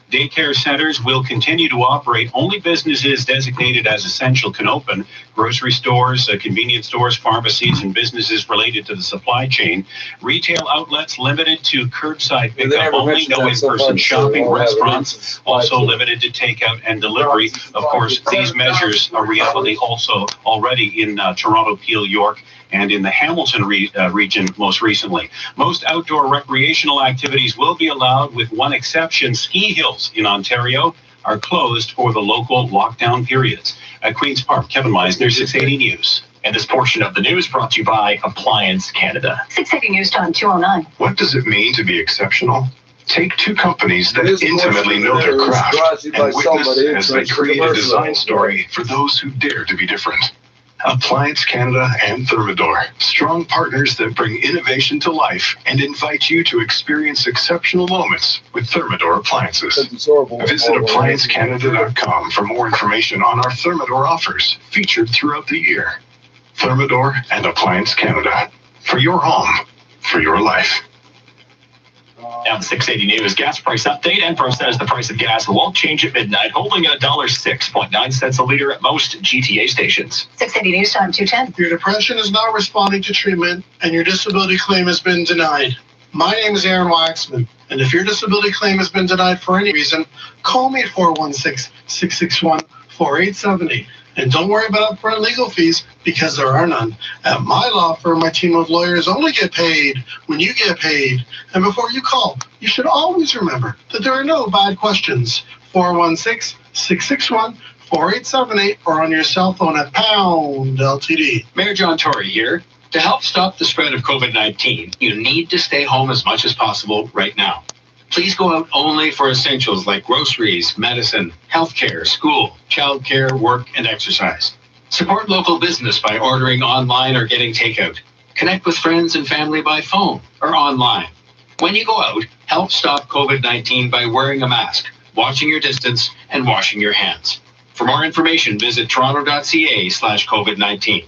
Daycare centers will continue to operate. Only businesses designated as essential can open. Grocery stores, convenience stores, pharmacies, and businesses related to the supply chain. Retail outlets limited to curbside pickup only, no in-person shopping. Restaurants also limited to takeout and delivery. Of course, these measures are reality also already in Toronto, Peel, York, and in the Hamilton region most recently. Most outdoor recreational activities will be allowed with one exception. Ski hills in Ontario are closed for the local lockdown periods. At Queen's Park, Kevin Meisner, 680 News. And this portion of the news brought to you by Appliance Canada. 680 News Time, 209. What does it mean to be exceptional? Take two companies that intimately know their craft and witness as they create a design story for those who dare to be different. Appliance Canada and Thermador, strong partners that bring innovation to life and invite you to experience exceptional moments with Thermador appliances. Visit appliancecanada.com for more information on our Thermador offers featured throughout the year. Thermador and Appliance Canada, for your home, for your life. Now the 680 News gas price update. Enpro says the price of gas won't change at midnight, holding at $6.9 a liter at most GTA stations. 680 News Time 210. Your depression is not responding to treatment and your disability claim has been denied. My name is Aaron Waxman, and if your disability claim has been denied for any reason, call me at 416-661-4878. And don't worry about upfront legal fees because there are none. At my law firm, my team of lawyers only get paid when you get paid. And before you call, you should always remember that there are no bad questions. 416-661-4878 or on your cell phone at pound LTD. Mayor John Tory here. To help stop the spread of COVID-19, you need to stay home as much as possible right now. Please go out only for essentials like groceries, medicine, healthcare, school, childcare, work, and exercise. Support local business by ordering online or getting takeout. Connect with friends and family by phone or online. When you go out, help stop COVID-19 by wearing a mask, watching your distance, and washing your hands. For more information, visit toronto.ca/COVID-19.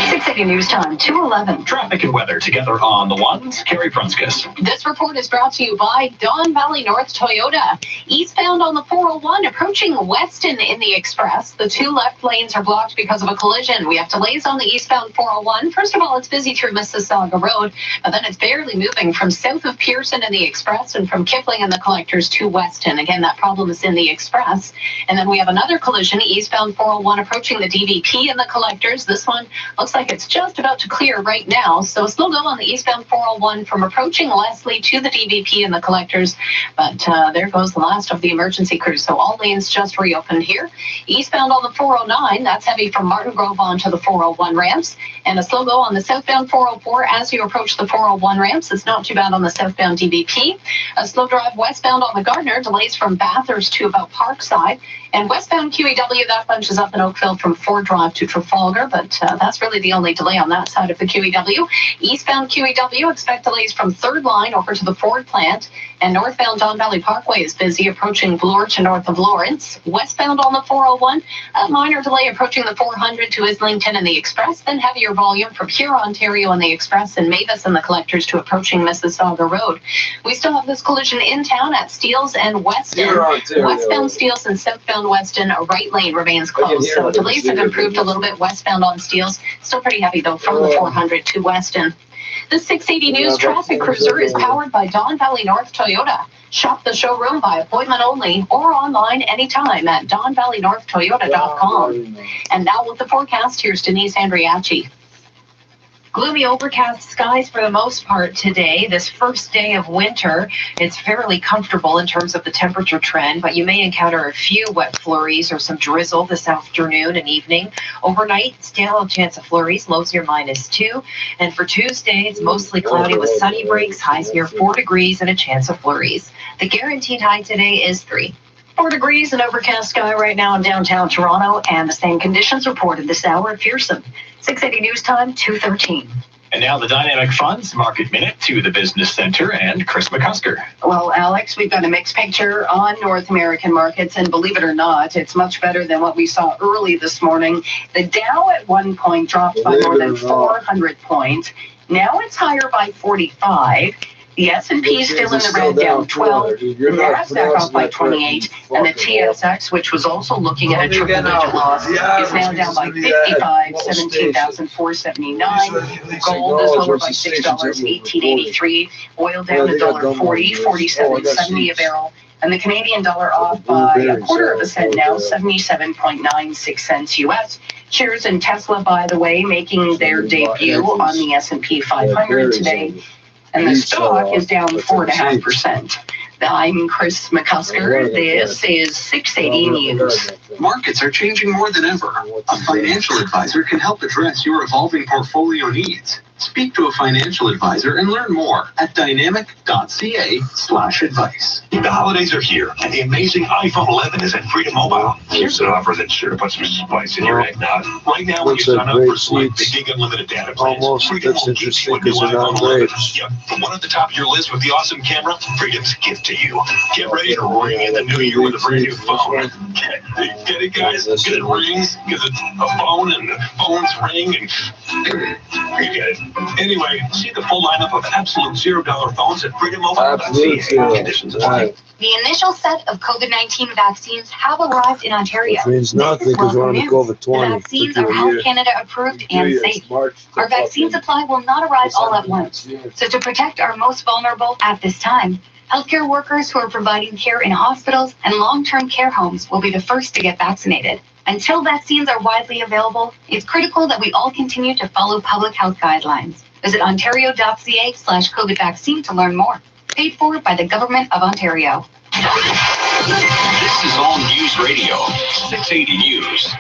680 News Time 211. Traffic and weather together on the ones. Carrie Prunskis. This report is brought to you by Don Valley North Toyota. Eastbound on the 401, approaching Weston in the Express. The two left lanes are blocked because of a collision. We have delays on the eastbound 401. First of all, it's busy through Mississauga Road, but then it's barely moving from south of Pearson in the Express and from Kipling and the Collectors to Weston. Again, that problem is in the Express. And then we have another collision, eastbound 401, approaching the DVP and the Collectors. This one looks like it's just about to clear right now. So a slow go on the eastbound 401 from approaching Leslie to the DVP and the Collectors. But there goes the last of the emergency crews. So all lanes just reopened here. Eastbound on the 409, that's heavy from Martin Grove onto the 401 ramps. And a slow go on the southbound 404 as you approach the 401 ramps. It's not too bad on the southbound DVP. A slow drive westbound on the Gardner, delays from Bathurst to about Parkside. And westbound QEW, that bunches up in Oakville from Ford Drive to Trafalgar, but that's really the only delay on that side of the QEW. Eastbound QEW, expect delays from Third Line over to the Ford plant. And northbound Don Valley Parkway is busy, approaching Bloor to north of Lawrence. Westbound on the 401, a minor delay approaching the 400 to Islington and the Express, then heavier volume from Pure Ontario and the Express and Mavis and the Collectors to approaching Mississauga Road. We still have this collision in town at Steeles and Weston. Westbound Steeles and southbound Weston, a right lane remains closed. So delays have improved a little bit westbound on Steeles. Still pretty heavy though from the 400 to Weston. The 680 News Traffic Cruiser is powered by Don Valley North Toyota. Shop the showroom by appointment only or online anytime at donvalleynorthtoyota.com. And now with the forecast, here's Denise Andriachi. Gloomy overcast skies for the most part today. This first day of winter, it's fairly comfortable in terms of the temperature trend, but you may encounter a few wet flurries or some drizzle this afternoon and evening. Overnight, still a chance of flurries, lows near -2. And for Tuesday, it's mostly cloudy with sunny breaks, highs near 4 degrees and a chance of flurries. The guaranteed high today is 3. 4 degrees and overcast sky right now in downtown Toronto, and the same conditions reported this hour at Pearson. 680 News Time 2:13. And now the Dynamic Funds Market Minute to the Business Center and Chris McCusker. Well, Alex, we've got a mixed picture on North American markets, and believe it or not, it's much better than what we saw early this morning. The Dow at one point dropped by more than 400 points. Now it's higher by 45. The S&P is still in the red, down 12. The NASDAQ off by 28. And the TSX, which was also looking at a triple-digit loss, is now down by 55, 17,479. Gold is lower by $6, 18.83. Oil down $1.40, 47.70 a barrel. And the Canadian dollar off by a quarter of a cent now, 77.96 cents U.S. Shares in Tesla, by the way, making their debut on the S&P 500 today. And the stock is down 4.5%. I'm Chris McCusker. This is 680 News. Markets are changing more than ever. A financial advisor can help address your evolving portfolio needs. Speak to a financial advisor and learn more at dynamic.ca/advice. The holidays are here, and the amazing iPhone 11 is at Freedom Mobile. Here's an offer that's sure to put some spice in your eggnog. Right now, when you sign up for select Big Unlimited data plans, Freedom will gift you a new iPhone 11. Yep, the one at the top of your list with the awesome camera, Freedom's gift to you. Get ready to ring in the new year with a brand new phone. Get it, guys? Because it rings, because it's a phone, and the phones ring, and you get it. Anyway, see the full lineup of absolute $0 phones at freedommobile.ca. Conditions apply. The initial set of COVID-19 vaccines have arrived in Ontario. Which means nothing because we're on the COVID-20. The vaccines are Health Canada approved and safe. Our vaccine supply will not arrive all at once. So to protect our most vulnerable at this time, healthcare workers who are providing care in hospitals and long-term care homes will be the first to get vaccinated. Until vaccines are widely available, it's critical that we all continue to follow public health guidelines. Visit ontario.ca/COVID vaccine to learn more. Paid for by the Government of Ontario. This is All News Radio, 680 News.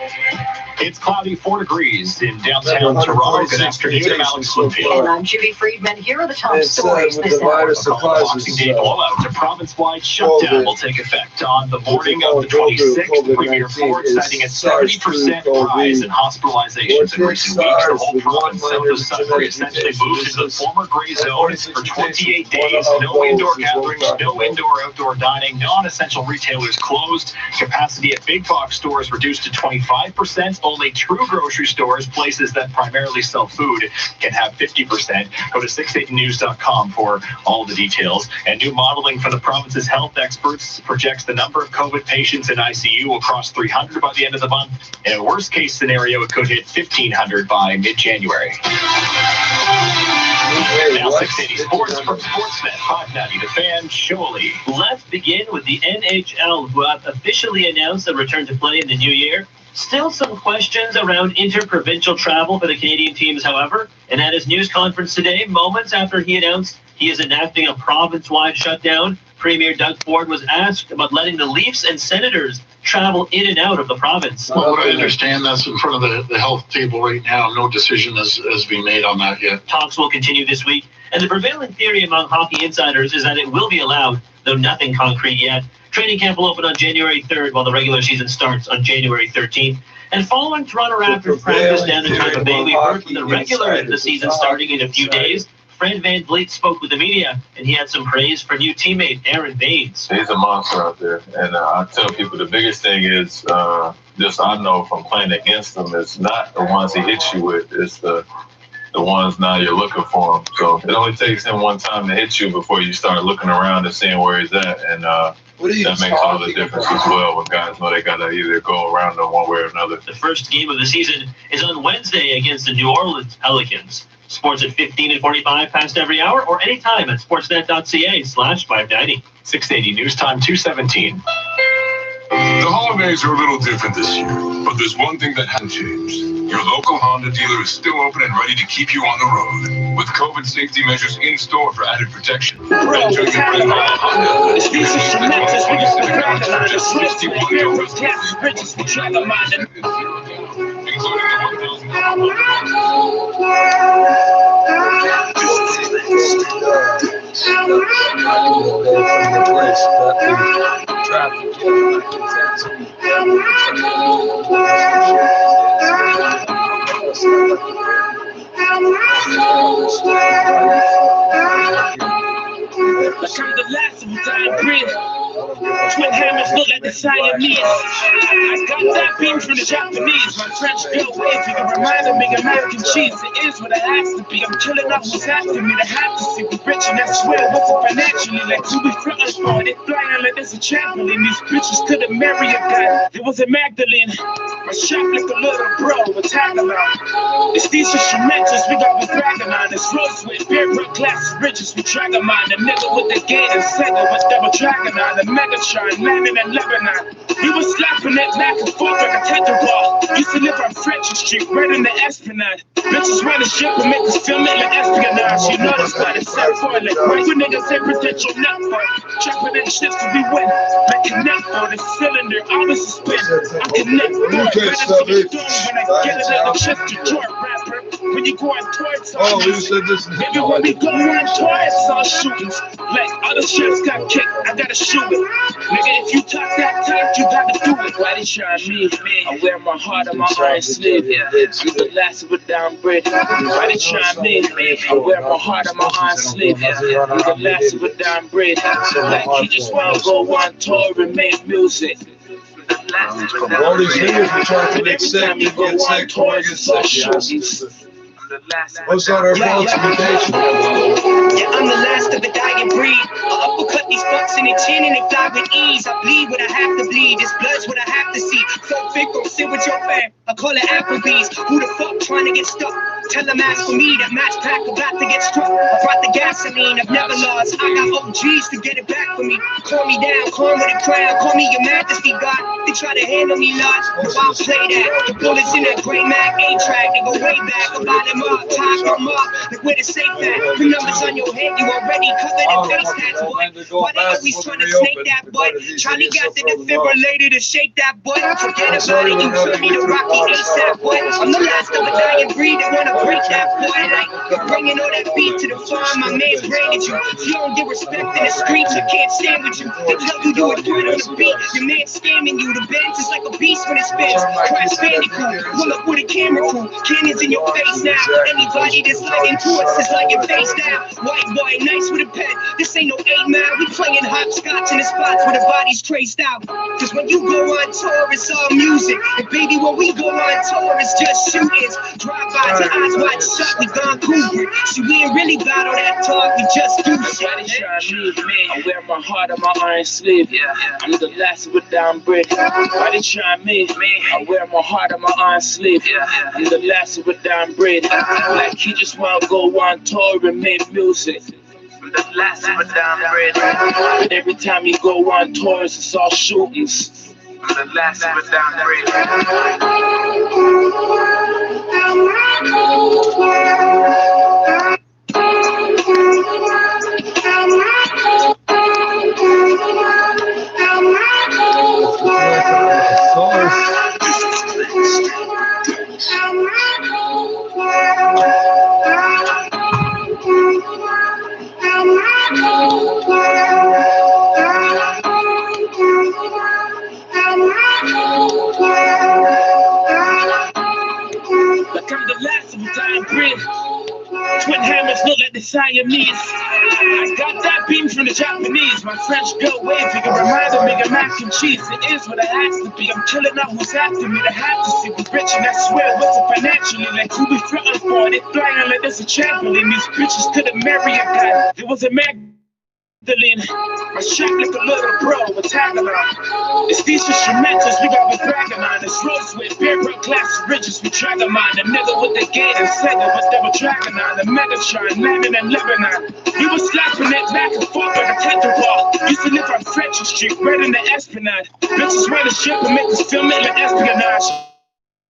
It's cloudy, 4 degrees in downtown Toronto. Good afternoon, I'm Alex Lupino. And I'm Judy Friedman. Here are the top stories this hour. The Boxing Day blowout. A province-wide shutdown will take effect on the morning of the 26th. Premier Ford citing a 70% rise in hospitalizations in recent weeks. The whole province south of Sudbury essentially moved into the former gray zone for 28 days. No indoor gatherings, no indoor-outdoor dining, non-essential retailers closed. Capacity at big box stores reduced to 25%. Only true grocery stores, places that primarily sell food, can have 50%. Go to 680news.com for all the details. And new modeling from the province's health experts projects the number of COVID patients in ICU will cross 300 by the end of the month. In a worst-case scenario, it could hit 1,500 by mid-January. Now 680 Sports from Sportsnet 590 The Fan, Shirley. Let's begin with the NHL, who have officially announced a return to play in the new year. Still some questions around interprovincial travel for the Canadian teams, however. And at his news conference today, moments after he announced he is enacting a province-wide shutdown, Premier Doug Ford was asked about letting the Leafs and Senators travel in and out of the province. Well, what I understand, that's in front of the health table right now. No decision has been made on that yet. Talks will continue this week, and the prevailing theory among hockey insiders is that it will be allowed, though nothing concrete yet. Training camp will open on January 3rd, while the regular season starts on January 13th. And following Toronto Raptors practice down in Tampa Bay, we heard from the regular of the season starting in a few days. Fred Van Vliet spoke with the media, and he had some praise for new teammate Aaron Baines. He's a monster out there, and I tell people the biggest thing is just I know from playing against him, it's not the ones he hits you with, it's the ones now you're looking for him. So it only takes him one time to hit you before you start looking around and seeing where he's at, and that makes all the difference as well when guys know they got to either go around them one way or another. The first game of the season is on Wednesday against the New Orleans Pelicans. Sports at 15 and 45 past every hour or anytime at sportsnet.ca/590. 680 News Time 217. The holidays are a little different this year, but there's one thing that hasn't changed. Your local Honda dealer is still open and ready to keep you on the road, with COVID safety measures in store for added protection. Enter your brand new Honda. I'm the last of dying breath. Twin hammers look like the Siamese. I got that beam from the Japanese. My French bill wavy, a reminder of American cheese. It is what it has to be. I'm killing off what's after me. They have to see we're rich and that's swear. What's it financially? Like who we frontin' for? They flying like there's a trampoline. These bitches couldn't marry a guy. It was a Magdalene. My shop like a little bro. What's happening? It's these instrumentals we got with bragging on. It's rose with beer rock glasses, riches with dragon mind. The nigga with the gate and Sega with double dragon on. The Megatron landing in Lebanon. He was slapping it back and forth like a tether ball. Used to live on French Street, right in the Esplanade. Bitches run the ship and make us film it like espionage. You know this by the set for it. Like why you niggas say potential nut for it? Chopping in shits to be wet. Like connect for the cylinder, always suspend. I'm connected. When I get it out of chest to joint rapper. When you go on tour, it's all Oh, you music. said this. Everywhere we go on tour, it's all shootings. Like other shots got kicked, I gotta shoot it. Nigga, if you talk that talk, you gotta do it. Why they try me? I wear my heart on my iron sleeve. I'm the last of a down breed. Why they try me? I wear my heart on my iron sleeve. I'm the last of a down breed. Like he just wanna go on tour and make music. All these niggas were trying to make sick, you get sick, or get sick. What's on our falsification? Yeah, I'm the last of the dying breed. I uppercut these fucks in the chin and they fly with ease. I bleed what I have to bleed. This blood's what I have to see. So thick, go sit with your fam. I call it Applebee's. Who the fuck trying to get stuck? Tell them ask for me. That match pack about to get struck. I brought the gasoline. I've never lost. I got OGs to get it back for me. Call me down, calm with a crown. Call me your majesty, God. They try to handle me lots. No, I'll play that. The bullets in that gray Mac A-track. They go way back. I buy them up, tie them up. Like where the safe at? The numbers on your head, you already covered in face tats, boy. Why they always trying to snake that butt? Charlie got the defibrillator to shake that butt. Forget about it, you told me to rock the ASAP, boy. I'm the last of a dying breed that wanna break that, boy. Like, you're bringing all that beat to the farm, my man's branded you. If you don't get respect in the streets, I can't stand with you. They tell you you a threat on the beat, your man's scamming you. The bench is like a beast when it spins. Crash Bandicoot, pull up with a camera crew. Cannons in your face now. Anybody that's lying to us is lying face down. White boy, nice with a pen. This ain't no 8 Mile. We playing hopscotch in the spots where the body's traced out. Cause when you go on tour, it's all music. And baby, when we go on tour, it's just shootings. Drive-bys, your eyes wide shut, we gone Kubrick. See, we ain't really about all that talk, we just do shit. I wear my heart on my iron sleeve. I'm the last of a down breed. Why they try me? I wear my heart on my iron sleeve. I'm the last of a down breed. Like he just wanna go on tour and make music. I'm the last of a down breed. But every time you go on tours, it's all shootings. I'm the last of a down breed. Like I'm the last of a dying breed. Twin hammers look like the Siamese. I got that beam from the Japanese. My French girl wavy, a reminder, bigger mac and cheese. It is what it has to be. I'm killing out who's after me. They have to see me rich, and I swear, what's it financially? Like who we frontin' for? They flying like there's a trampoline. These bitches couldn't marry a guy. It was a Magdalene. I shot like a little bro with Tagalog. It's these instrumentals we got with bragging on. It's rose with beer broke glass ridges we drag them on. The nigga with the gate and Sega, but they were dragging on. The Megatron landing in Lebanon. We was slapping it back and forth like a tetherball. Used to live on French Street, right in the Esplanade. Bitches run the ship and make us film it like espionage.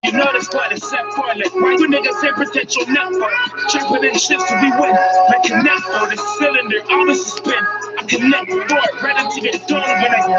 You know that's what it's set for. Like, why you niggas say protect your neck for? Jumping in shifts till we win. Like connect for the cylinder, always a spin. I connect the door right into the door when I get